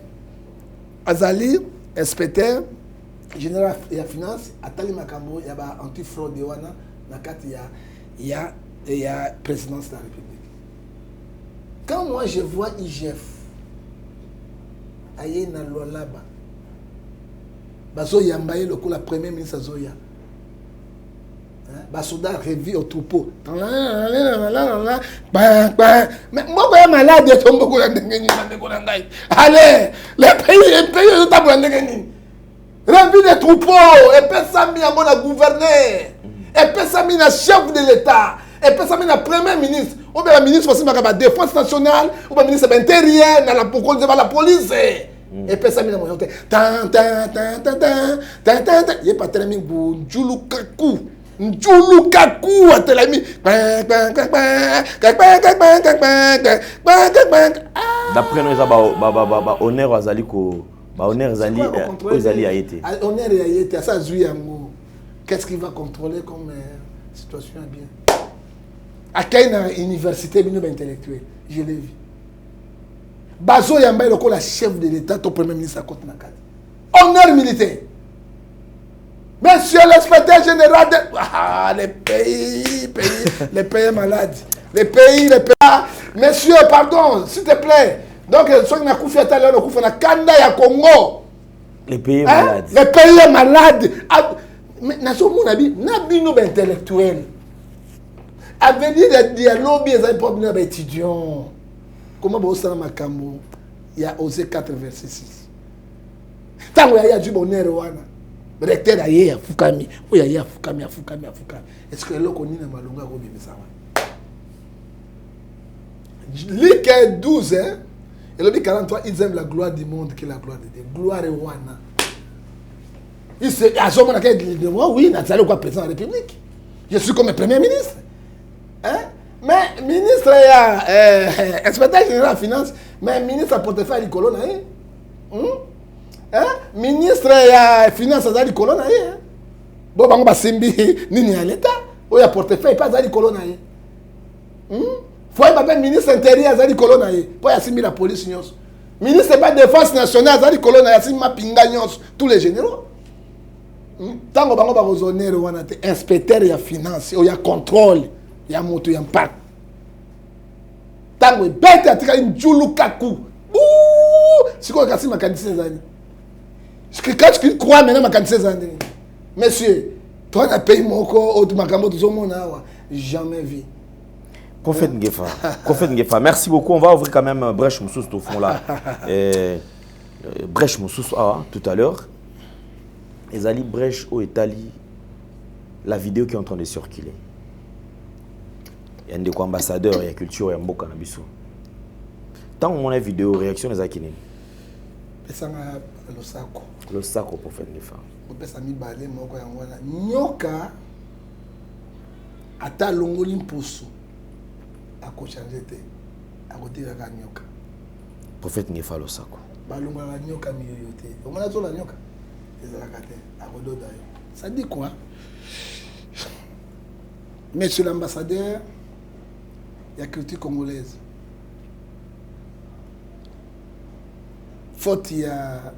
Azali, inspecteur général de la finance, Atali Makambo, il y a anti-fraude, il y a présidence de la République. Quand moi je vois IGF, aïe na loi là-bas, Bazo Yambaye, le coup, la première ministre Zoya, Basoda revit au troupeau. Mais moi, je suis malade, allez, les pays, revit des troupeaux, et puis ça mis à mon gouverneur, et puis ça mis à chef de l'État, et puis ça mis à premier ministre, ou bien la ministre aussi, la défense nationale, ou bien le ministre de l'Intérieur, la police. Et puis ça mis à mon hôtel. Il n'y a pas tellement de Njulukaku. Njulukaku a tellement. D'après nous, honneur azali ko honneur azali a été. Honneur a été ça zuyango. Qu'est-ce qu'il va contrôler comme situation bien? À quelle université intellectuelle? Je l'ai vu. Bazo Yamba est le chef de l'État, ton premier ministre à côté de Nakati. Honneur militaire. Monsieur l'inspecteur général de... Ah, les pays malades. Les pays. Monsieur, pardon, s'il te plaît. Donc, soit qu'on a coupé à l'heure, on a coupé Kanda et Congo. Les pays malades. Les pays malades. Mais, mon avis, nous intellectuels. Avenir de dialogue, ils ont problème avec étudiants. Comment vous savez Makambo? Il y a osé 4 verset 6. Tant qu'il y a du bonheur, le recteur a eu Fukami. Oui, il y a Fukami. Est-ce que l'on connaît le malonga au Bibisawa? Ligue 12, hein? Et le 43, ils aiment la gloire du monde que la gloire de Dieu. Gloire et Wana. Il se a jamais dit oui, Nathalie quoi président de la République. Je suis comme premier ministre. Hein? Mais ministre ya inspecteur général de finance, mais ministre à portefeuille du colon hein? Ministre ya finance à du colon hein? Bon bango basimbi nini à l'état, ou ya portefeuille pas à du colon faut pas ministre intérieur à du colon pour ya simbi la police nyos. Ministre pas défense nationale à du colon ya simbi mapinga nyos tous les généraux. Tango bango ba raisonner wana te inspecteur ya finance ou ya contrôle ya moto ya impact. Tango bête atika Njulukaku. Si quoi kasi ma 46 ans. Ce que quand tu crois maintenant ma 46 ans. Monsieur, toi na pays moko autre makambo tout monde awa jamais vu. Prophète Ngefa, merci beaucoup. On va ouvrir quand même brèche moussous au fond là. Brèche moussous tout à l'heure. Ezali brèche au Italie. La vidéo qui est en train de circuler. Il y a des ambassadeurs, il y a culture, il y a beaucoup de choses. Tant que mon vidéo, réaction des Akini. Le sac au prophète Ngefa. Nyoka ata longoli mposo akochanger te akotira ka nyoka. Prophète Ngefa le sac. Balongola nyoka miyo te. Omona zo la nyoka. Ezalaka te akododa yo. Ça dit quoi? Monsieur l'ambassadeur, il y a culture congolaise. Faute, il y a...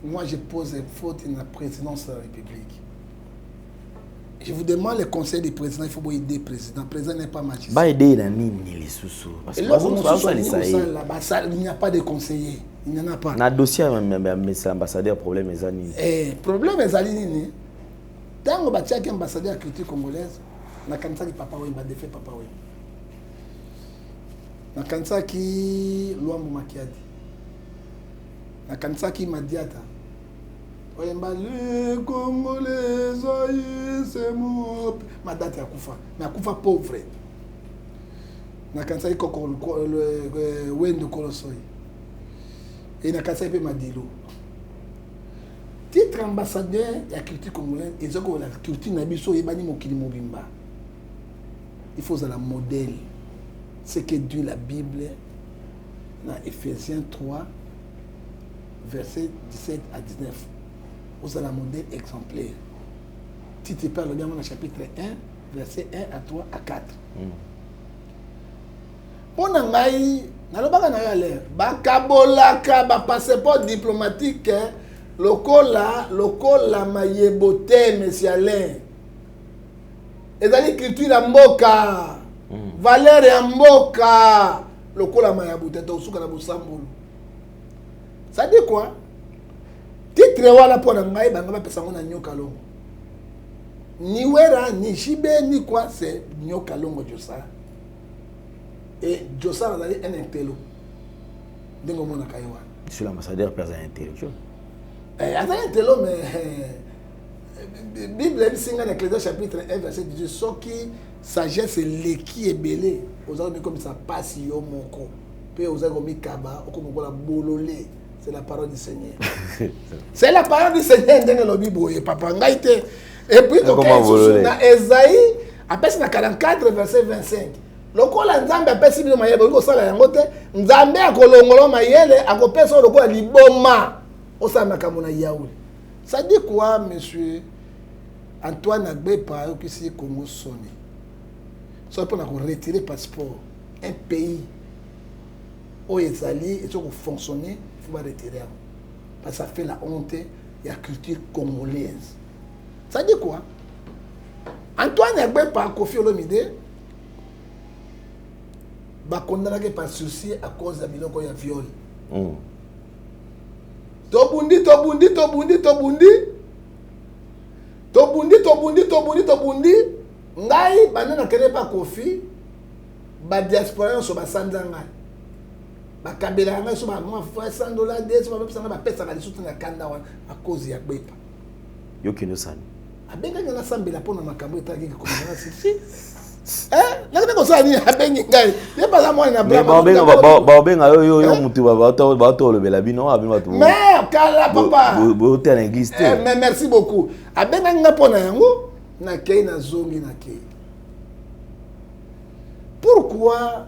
Moi, je pose une faute dans la présidence de la République. Je vous demande le conseil du président, il faut aider le président. Le président n'est pas magistrat. Bah aider les sous-sous. Parce que il n'y a pas de conseiller. Il n'y en a pas. Dans le dossier, l'ambassadeur, problème est ani. Problème est ani. Tant que tu as un ambassadeur de la culture congolaise, na kanisa ki papa wemba défait papa wemba. Na kanisa ki Luambo Makiadi. Na kanisa ki Madiata. Wemba le Congolais c'est mon madate ya kufa. Mais kufa pauvre. Na kanisa ki kokolo le wendo kolosoi. Et na kanisa pe Madilo. Titre ambassadeur de la culture congolaise, et la culture nabiso ebani mokili mobimba. Il faut la modèle. Ce que dit la Bible dans Ephésiens 3, versets 17 à 19. Vous avez la modèle exemplaire. Si tu parles bien dans le chapitre 1, versets 1 à 3 à 4. Pour nous, bakabolaka ba passeport diplomatique lokola mayebote monsieur Alain. Ezali culture ya mboka. Valeur ya mboka. Lokola mayabote to suka na bosambolo. Ça dit quoi? Titre wala pour ngai banga ba pesa ngona nyoka longo. ni Wera, ni Chibé, ni quoi, c'est Nyoka Longo Djossa. Et Djossa a un intello. Dengo Mona Kaiwa. Je suis l'ambassadeur président intellectuel. Attends, intello, mais. Bible, Singa, l'Ecclésiaste chapitre 1, verset 18, ce qui sagesse l'équi est belé. Aux hommes comme ça passe, yo moko. Puis aux hommes kaba, comme on la bololé. C'est la parole du Seigneur. C'est la parole du Seigneur dans le Bible. Papa Ngaïté. Et puis, donc, dans Esaïe, après, c'est 44, verset 25. Lokola Nzambe apesi bino mayele biko sala yango te Nzambe akolongolo mayele akopesa lokola liboma osala makambo na Yaoul. Ça dit quoi, monsieur Antoine Agbepa qui c'est Congo sonné. Ça pour retirer le passeport un pays où ils allaient et ça fonctionner, il faut pas retirer parce que ça fait la honte de la culture congolaise. Ça dit quoi? Antoine Agbepa Kofi Olomide va condamner par souci à cause de biloko ya viol. Tobundi. Ngai bana na kene pa Kofi ba diaspora so ba sanzanga. Ba kabela ngai so ba mo $100 so ba pesa na ba pesa na lisutu na kanda wa a cause ya Agbepa. Yo kino sani. Abenga na sambela pona makambo etaki ko na sisi. Nakene ko sani abengi ngai. Ye ba la mo na bra. Ba benga yo mutu ba to le bela bino abi matu. Mais kala papa. Bo te na église te. Mais merci beaucoup. Abenga nga pona yango na kei na zongi na kei. Pourquoi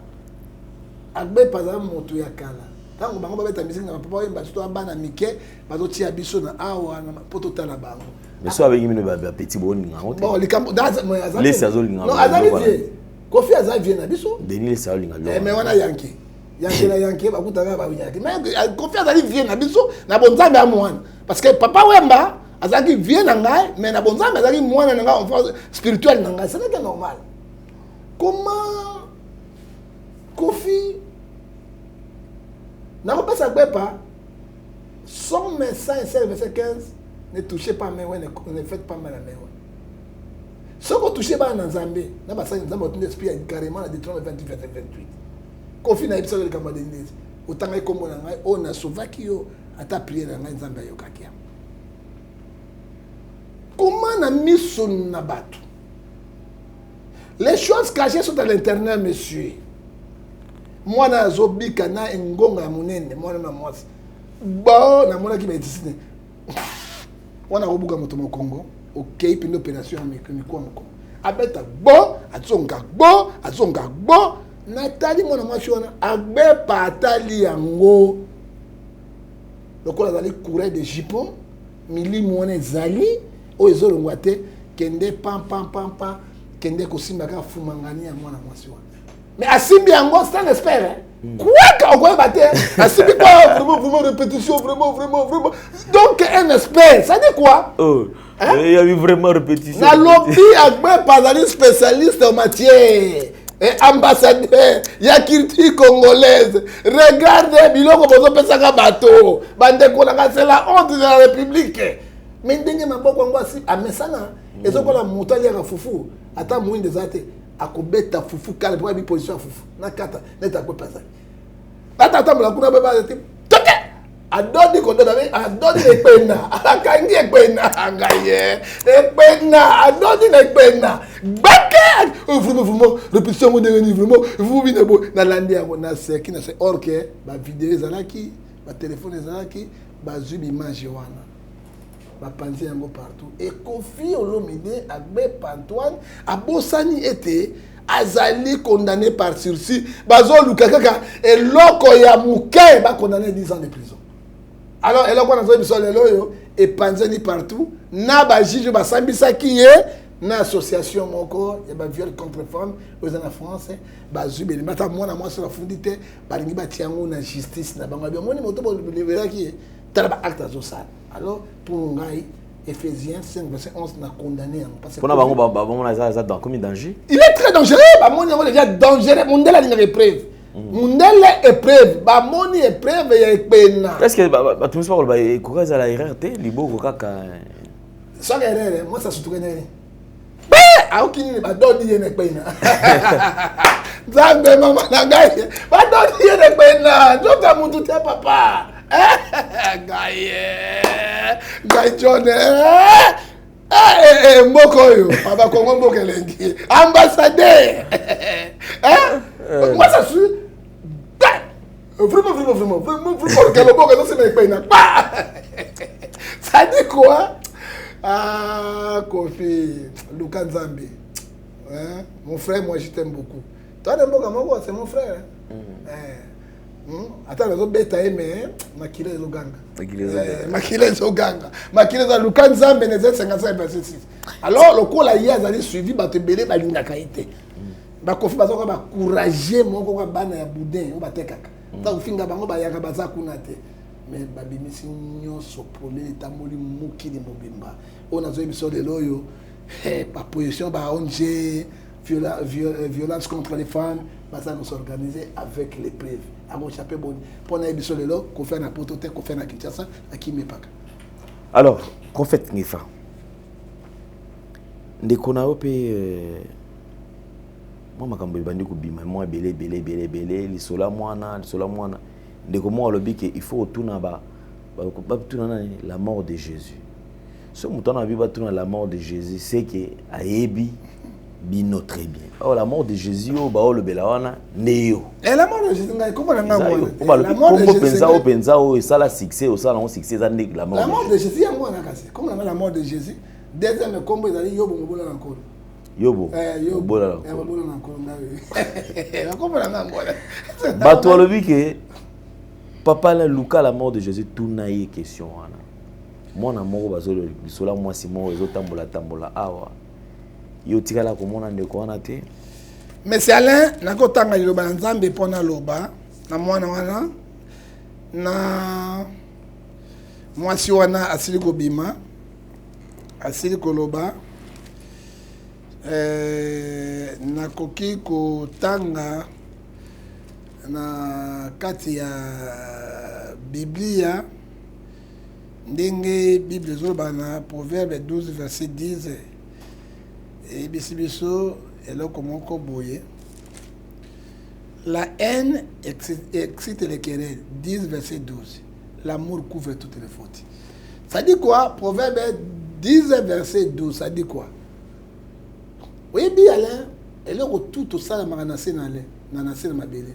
Agbepa za moto ya kala? Tango bango ba beta musique na papa oyemba to bana mike bazo tia biso na awa na poto tala bango. Mais so avec mino ba petit boni nga. Bon likambo daza les azoli nga. Non azali vie. Kofi azali vie na biso. Denis les azoli nga. Mais wana yanki. Yanki na yanki ba kutanga ba yanki. Mais Kofi azali vie na biso na bonzambe ya mwana. Parce que papa wemba azali vie na ngai mais na bonzambe azali mwana na ngai enfant spirituel na ngai. Ce n'est pas normal. Comment Kofi n'a pas Agbepa son message verset 15 ne touchez pas mais ne faites pas mal à mais ce que touchez pas dans Zambie n'a pas ça Nzambe otune esprit carrément la Deutéronome 28 verset 28 Kofi na episode de Kambadendezi otanga kombo na ngai on a sauvaki yo ata prier na ngai Nzambe yokaki comment na miso na bato les choses cachées sont à l'internet monsieur. Moi na zobika na ngonga ya munene mwana na mwasi ba na mwana ki medicine wana obuka moto mo Congo OK puis l'opération mi kwa mko abeta bo azonga bo natali mwana mwasi wana Agbepa atali yango lokola zali courir de jipon mili mwana zali o ezolongwa te kende pam kende kosimba ka fumangani ya mwana mwasi wana. Mais Asimbi Ango, c'est un expert. Quoi qu'on va battre Asimbi quoi vraiment répétition, vraiment. Donc un expert, ça dit quoi? Il y a eu vraiment répétition. Na lobby Agbepa un spécialiste en matière. Et ambassadeur, il y a culture congolaise. Regardez, biloko bozo pesaka bateau. Bande kolanga, c'est la honte de la République. Mais ndenge maboko ngo asi amesana. Ezokola mutali ya fufu. Ata muinde zate. Akobeta fufu kale pour une position fufu na kata neta ko pasa ata tambula kuna baba ati toke adodi ko do dabe adodi epena akangi epena angaye epena adodi epena bake vraiment répétition mo devenu vraiment vous bien beau na landi yango na seki na se orke ba vidéo zalaki ba téléphone zalaki ba zubi image wana ba panzi yango partout et Kofi Olomide Agbepa Antoine abosani été azali condamné par sursis bazo lukaka et loko ya muke ba condamné 10 ans de prison. Alors eloko na zo biso lelo yo et panzani partout na ba juge ba sambisa kiye na association moko ya ba viol contre femme aux en France ba zubi mata mwana mwasi la fundite ba lingi ba tiango na justice na bango moni moto bo libérer qui tala acte azosala. Alors pour ngai Ephésiens 5 verset 11 n'a condamné parce que pour bango na za dans comme danger. Il est très dangereux ba moni ngo déjà dangereux mondela ni épreuve. Mondela épreuve ba moni épreuve ya epena. Est-ce que ba tout ça ba courage à la RRT libo kaka ça erreur moi ça surtout erreur. aokini badoni yene pena Nzambe mama na ngai badoni yene pena ndoka muntu te papa ngai John mboko yo papa Kongo mboka lengi ambassadeur moi ça suis vraiment quel mboka non c'est mais pena ça dit quoi? Ah, Kofi, Luka Nzambe. Hein? Mon frère, moi je t'aime beaucoup. Toi, c'est mon frère. Attends, les autres bêtes aimés, Makile Zoganga. Makile Zoganga. Makile Zoganga. Luka Nzambe, les 55 verset 6. Alors, le coup là, hier, ils ont suivi, ils ont belé, ils ont qualité. Kofi, ils ont encouragé, mon copain, bana ya boudin, ils ont battu kaka. Ça, au fin, ils ont battu kaka, mais babimisi nyonso polé tamboli muki de mobimba on a zo émission de loyo par position ba ONG violence contre les femmes ça nous organiser avec les preuves à mon chapé bon pour na émission de lo ko faire na potote ko faire na Kinshasa akimepaka. Alors prophète Ngifa ndeko na ope moi makambo ebandi ko bima moi belé lisola mwana ndeko mo alobi ke il faut tuna ba tuna la mort de Jésus. Ce mouton a vu ba tuna la mort de Jésus c'est que ayebi bino très bien. Oh la mort de Jésus o ba o le belawana neo. Et la mort de Jésus ngai comment nga mo. La mort de Jésus penza o ça la succès o ça la succès ça ndek la mort. La mort de Jésus yango na kasi. Comment la mort de Jésus deuxième combo ezali yobo ngobola encore. Yobo. Bola encore ngai. Comment nga mo. Ba to alobi ke papa la Luka la mort de Jésus tout naïe question wana moi na moko bazolo bisola moi si moi ezo tambola awa yo tikala ko mona ndeko wana te mais c'est Alain nako tanga liloba Nzambe pona loba na mwana wana na mwasi wana asili ko bima asili ko loba nakoki ko tanga na kati ya Biblia ndenge Bible zoba na Proverbe 12 verset 10 et bisibiso eloko moko boye la haine excite les querelles 10 verset 12 l'amour couvre toutes les fautes. Ça dit quoi? Proverbe 10 verset 12 ça dit quoi? Oui bien Alain eloko tout ça la maranase na le na nase na mabele.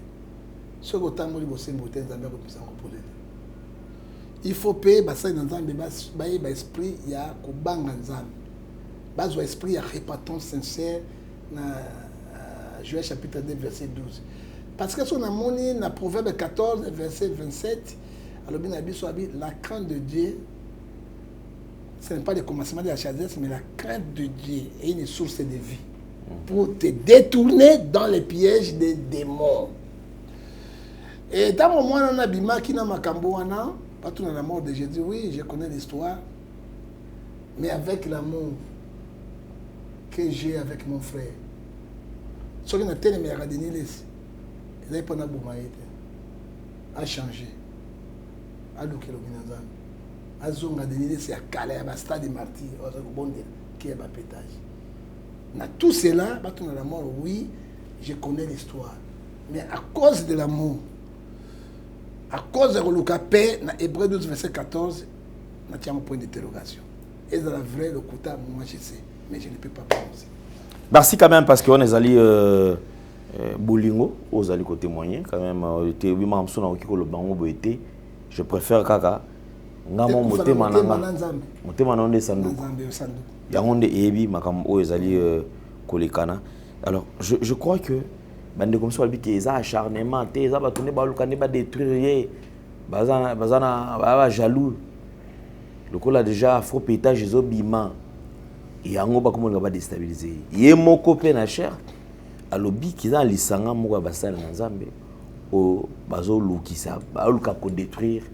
Il faut payer basa dans Nzambe ba esprit ya kubanga Nzambe bazo esprit ya repentance sincère na Joël chapitre 2 verset 12 parce que son amoni na Proverbe 14 verset 27 alors bien la crainte de Dieu ce n'est pas le commencement de la sagesse mais la crainte de Dieu est une source de vie pour te détourner dans les pièges des démons. Et dans mon moment, on a bima qui n'a ma camboana, pas tout dans la mort de Jésus. Oui, je connais l'histoire, mais avec l'amour que j'ai avec mon frère. Ce qui n'a tellement mais radini les, il n'a pas na boumaïte, a changé, a loqué le binazan, a zonga radini les, c'est à Calais, à stade de martyr, au bon qui est ma pétage. Dans tout cela, pas tout dans la mort. Oui, je connais l'histoire, mais à cause de l'amour. À cause de Luka paix, dans Hébreu 12, verset 14, on tient un point d'interrogation. Et dans la vraie, le quota, moi je sais, mais je ne peux pas prononcer. Merci quand même parce qu'on est allé Boulingo, aux allés témoigner quand même. Je préfère Kaka. Ngamo motema nanga sandu. Yangonde ebi makam o ezali kolekana. Alors je crois que bande comme ça albité eza acharnement te eza batonde ba lukane ba détruire bazana ba jaloux. Le cola déjà faux pétage ezo bima. Yango ba komo ba déstabiliser. Ye moko pe na cher. Alobi kiza lisanga moko ba sala na Nzambe o bazo lukisa ba luka ko détruire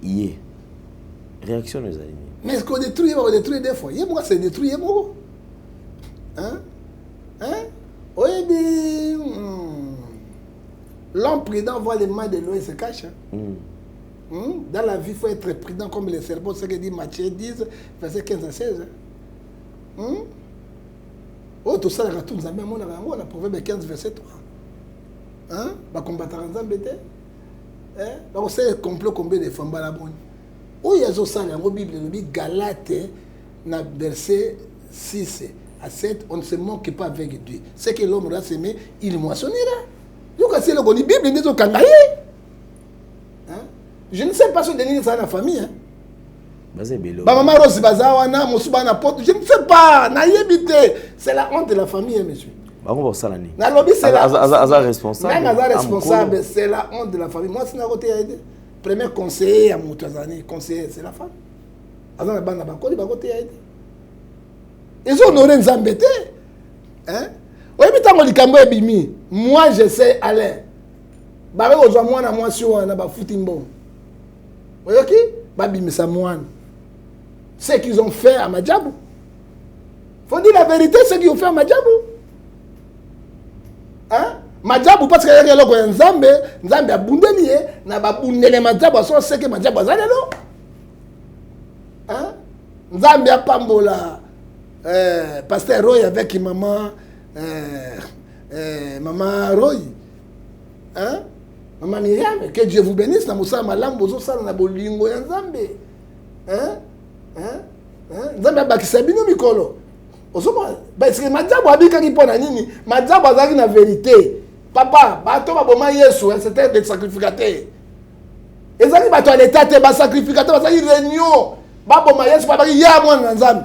yé. Réaction nos amis. Mais est-ce qu'on détruit, on détruit des fois. Yé moi c'est détruit yé moi. Hein? Oui, bien. L'homme prudent voit les mains de l'eau et se cache. Dans la vie, il faut être prudent comme les serpents, ce que dit Matthieu 10, verset 15 à 16. Oh, tout ça, tout Nzambe, on a Proverbe 15, verset 3. Hein? Va combattre Nzambe, hein? On sait complot combien de femmes la bonne. Oh, il y a ça dans la Bible, le Galate, dans verset 6 à 7, on ne se moque pas avec Dieu. C'est que l'homme va s'aimer, il moissonnera. Donc, c'est le Bible, il dit au Kangaye. Je ne sais pas si Denis est dans la famille. Hein? Maman Rose Bazawana, Moussouba Pot, je ne sais pas. C'est la honte de la famille, monsieur. C'est la responsable, c'est la honte de la famille. Moi, c'est la premier conseiller à Moutazani, conseiller, c'est la femme. Ils ont honoré Nzambete. Moi, je sais aller. Moi, ce qu'ils ont fait à Madjabou. Faut dire la vérité, ce qu'ils ont fait à Madjabou. Hein? Madjabou, parce qu'il y a un Nzambe, Nzambe a bundeli, n'a pas bundeli Madjabou, c'est que Madjabou a zalé, non? Hein? Nzambe a pambola, pasteur Roy avec maman Roy. Hein? Maman Myriam, que Dieu vous bénisse, na Moussa Malam, Bozo Sala, na Bolingo, Nzambe. Hein? Nzambe abakisa bino mikolo. Osoma parce que Madjabou abika ki pona nini? Madjabou azaki na vérité. Papa, bato baboma Yesu, c'était des sacrificateurs. Ezali bato à l'état te ba sacrificateur, bazaki réunion. Baboma Yesu papa ya mwana Nzambe.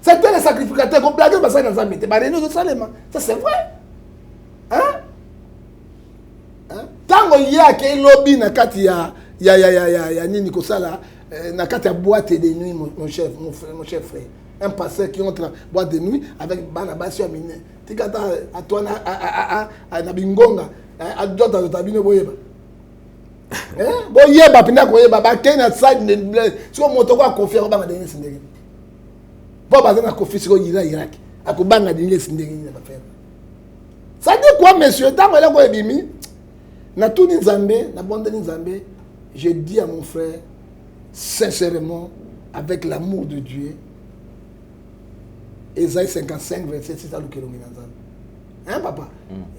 C'était les sacrificateurs qu'on blague parce que Nzambe te ba réunion de Salema. Ça c'est vrai. Hein? Tango ya ke lobby na kati ya nini kosala na kati ya boîte de nuit mon chef frère un pasteur qui entre boîte de nuit avec bana basi ya mine tikata atwana na bingonga adota tabino boyeba boyeba pinda koyeba ba kena side ne so moto kwa confier ba madeni sindegi bo bazana confier ko Irak akubanga dinge sindegi na ba faire ça dit quoi monsieur tango ele ko ebimi na tout Nzambe na bonde Nzambe je dis à mon frère sincèrement avec l'amour de Dieu Ésaïe 55 verset 6 à l'Ukelongi Nzambe hein papa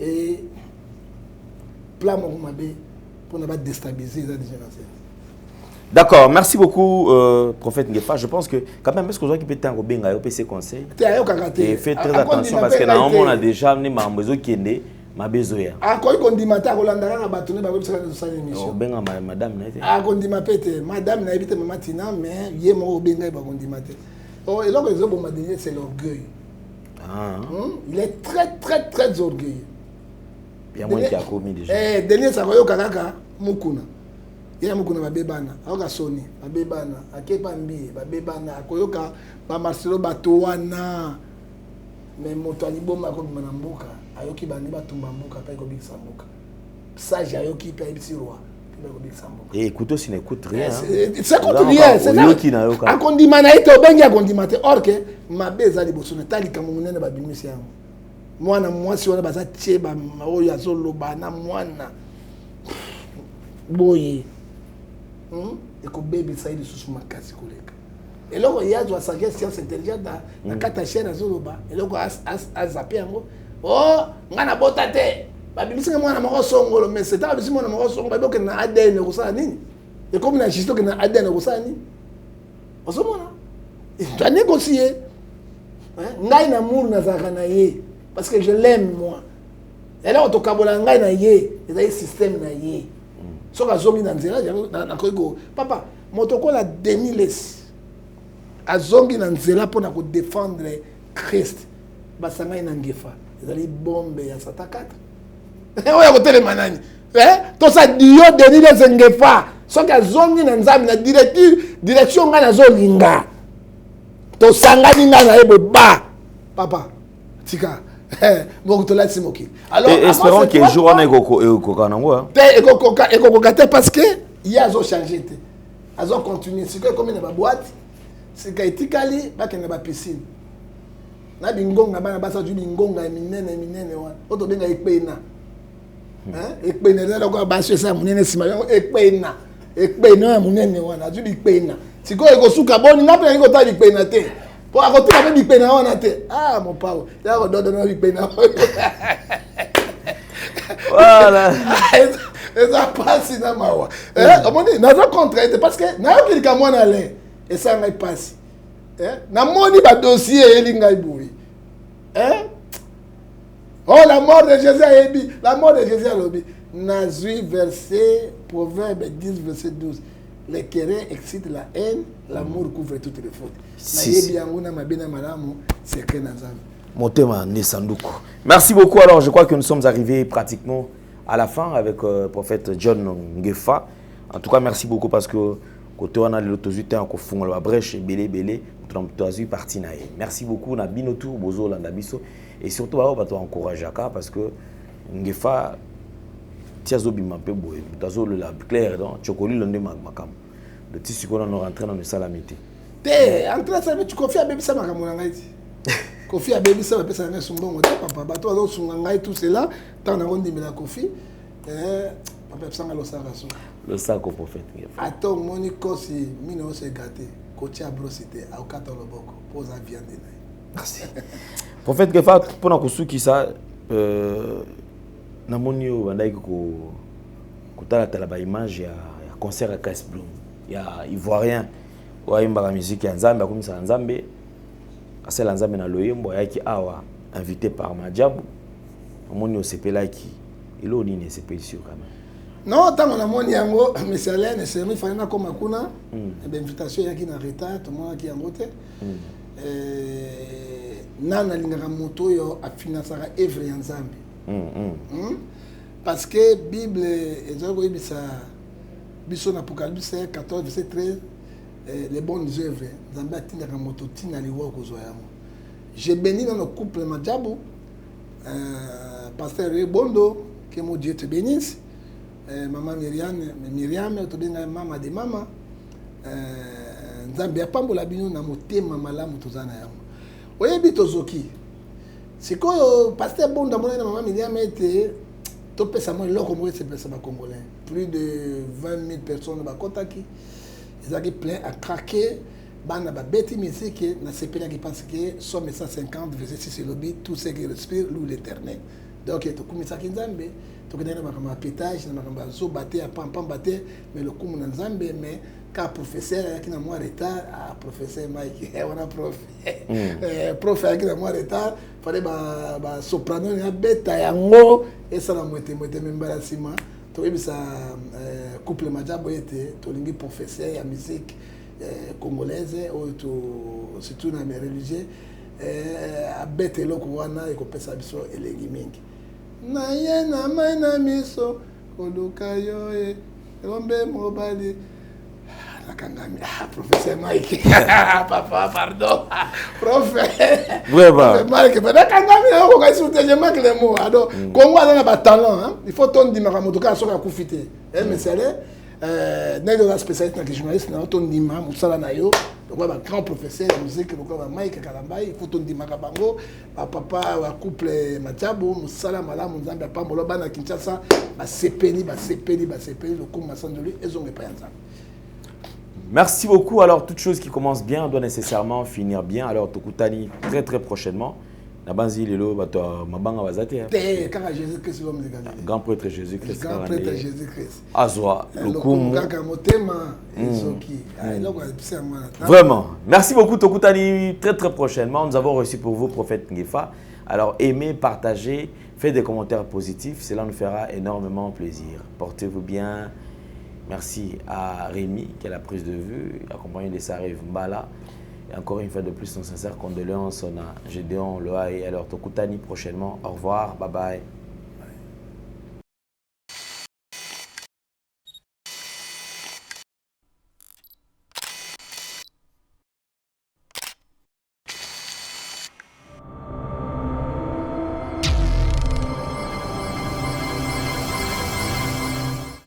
et plan mon mabe pour ne pas déstabiliser les générations. D'accord, merci beaucoup, prophète Ngefa. Je pense que quand même, est-ce que vous avez peut-être un benga au PC conseil et faites très attention parce que normalement on a déjà amené ma maison qui est née. Ma besoya. Ah, quand il condimata, on l'a battu, ba website de sa émission. Benga madame na été. Ah, condimapete, madame na habité matina, mais yé mo benga ba condimate. Oh, et là les autres m'a dit c'est l'orgueil. Ah. Il est très orgueilleux. Bien moins qui a commis déjà. Dernier ça koyo kanaka mukuna. Yé mukuna ba bebana, aoka soni, ba bebana, akepa mbi, ba bebana, koyoka ba Marcelo Batowana. Mais moto aliboma ko manamboka. Ayoki bani batumba mboka pa ekobik samboka. Sage ayoki pa ebisi roi pa ekobik samboka. Et écoute aussi n'écoute rien. C'est contre rien, c'est ça. Akondimana ite obengi akondimate or que mabeza liboso na talika munene ba bimisi yango. Mwana mwasi wana baza tieba oyo azoloba na mwana. Boye. Eko baby saidi susu makasi koleka. Eloko yazo asage science intelligente na kata chaîne azoloba. Eloko azape yango. Oh, ngana bota te. Babimisi mwana moko songolo mais c'est ta babimisi mwana moko songolo baboke na ADN ko sa nini? Et comme na chisto que na ADN ko sa nini? Osomona. Il doit négocier. Hein? Ngai na mour na zaka na ye parce que je l'aime moi. Et là on to kabola ngai na ye, ezali système na ye. Soka zongi na nzela na koiko. Papa, motoko la Deniles. Azongi na nzela pona ko défendre Christ. Basanga na Ngefa. Ezali bombe ya Sata 4. Oya ko tele manani. To sa dio Deniles Ngefa. Soka zongi na nzambi na direction nga na zolinga. To sanga ninga na ebo ba. Papa, tika. Bon to la simoki. Alors espérons que jour on eko nango. Eko te parce que il y a zo changer te. Azo continuer c'est comme na ba boîte. C'est ka itikali ba kena ba piscine. Na bingonga bana basa ju bingonga minene wa. Oto benga ekpena. Ekpena na ko ba so munene sima ekpena. Ekpena munene wa na ju ekpena. Siko eko suka boni na pe eko ta ekpena te. Pour raconter la même Bipena, on a été. Ah, mon pao, il y a un don Bipena. Voilà. Et ça passe, il y a mawa. Comment dire, n'a pas contraint, parce que, n'a pas quelqu'un moi n'allait. Et ça n'a pas passé. N'a pas dit le dossier, il y a boui. Oh, la mort de Jésus a ébi. La mort de Jésus a lobby. Nazui, verset, Proverbe 10, verset 12. Les querelles excitent la haine, l'amour couvre toutes les fautes. Merci beaucoup. Alors, je crois que nous sommes arrivés pratiquement à la fin avec le prophète John Ngefa. En tout cas, merci beaucoup parce que côté on a l'autorité en confond la brèche belé parti naé. Merci beaucoup na binotu bozo landabiso et surtout on va encourager parce que Ngefa tiazo bimampe boye tazo le la clair donc chokoli londe makam le tissu qu'on est rentré dans le salamité. Té entré ça tu confies à bébé ça makam na ngai. Kofi a bébé ça va pesa na sumbongo papa bato azo sunga ngai tout cela tant na rondi me la Kofi papa sanga lo sanga so. Le sac au prophète. Attends, Monico, si Mino s'est gâté, Kotia Brosité, à Okato Loboko, pose à viande. Merci. Prophète Gefa, pour nous qui ça, Namonio, Vandaï, Kotala Talaba image, il y a concert à Casse Bloom, il y a Ivoirien, il y a musique, il y a Nzambe, comme ça, Nzambe, c'est Nzambe na Loyembo, il y a qui a invité par Madjabou, Namonio, c'est là qui, il est au c'est sûr quand même. Non, tant qu'on a mon yango, mais c'est l'air, c'est il fallait comme à Kuna, l'invitation est qui en retard, tout le monde qui est en route. Nana Lingaramoto yo a financé œuvre en Zambie. Parce que Bible, Bible Apocalypse 14, verset 13, les bonnes œuvres, Zambie a tina Ramoto, tina liwa kozoyamo. J'ai béni dans le couple Madjabou, pasteur Bondo, que mon Dieu te bénisse. Maman Myriam, tu bien maman de maman. Nzambe apambola bino na motema malamu tozana yango. Oyebi tozoki. Sikoyo pasteur Bonda mona na maman Myriam était to pesa mo loko mo se pesa ba congolais. Plus de 20 000 personnes ba kotaki. Ils ont plein à craquer. Bana ba beti musique na sepena qui pense que somme 150 verset 6 lobby tout ce qui respire loue l'éternel. Donc to kumisa kinzambe. Donc, il y a un pétage, il y a un zo batté, un batté, mais le coup de Nzambe, mais quand professeur, il y a un retard, professeur Mike, on a prof, il y a un retard, il fallait un soprano, il y a un bêta, et ça, il même balassement. Donc, il y a un couple Madjabo, il y a un professeur, il y a musique congolaise, surtout dans les religieux, un bêta, il y a un bêta, il y a na ye na mai na miso koluka yo e rombe mobali nakangami professeur Mike papa pardon prof vraiment Mike mais nakangami ko ka soutenir je manque les mots ado Congo a ba talent il faut ton di maka motoka soka kufite mais c'est n'est pas spécialiste dans les journalistes na ton di ma musala na yo donc un grand professeur de musique donc Mike Kalamba il faut ton di maka bango papa wa couple Madjabo musala malamu Nzambe apambola bana Kinshasa ba sepeni le coup masan de lui et ont pas ensemble. Merci beaucoup. Alors toute chose qui commence bien doit nécessairement finir bien. Alors Tokutani très très prochainement. Nabanzi lelo bato mabanga bazate. Quand Jésus-Christ l'homme de Galilée. Grand prêtre Jésus-Christ. Grand prêtre Jésus-Christ. Azwa lokumu. Vraiment. Merci beaucoup Tokutani. Très très prochainement, nous avons reçu pour vous prophète Ngefa. Alors aimez, partagez, faites des commentaires positifs, cela nous fera énormément plaisir. Portez-vous bien. Merci à Rémi qui a la prise de vue, accompagné de Sarah Mbala. Et encore une fois de plus, nos sincères condoléances à Gédéon Loaï. Alors, Tokutani prochainement. Au revoir, bye bye.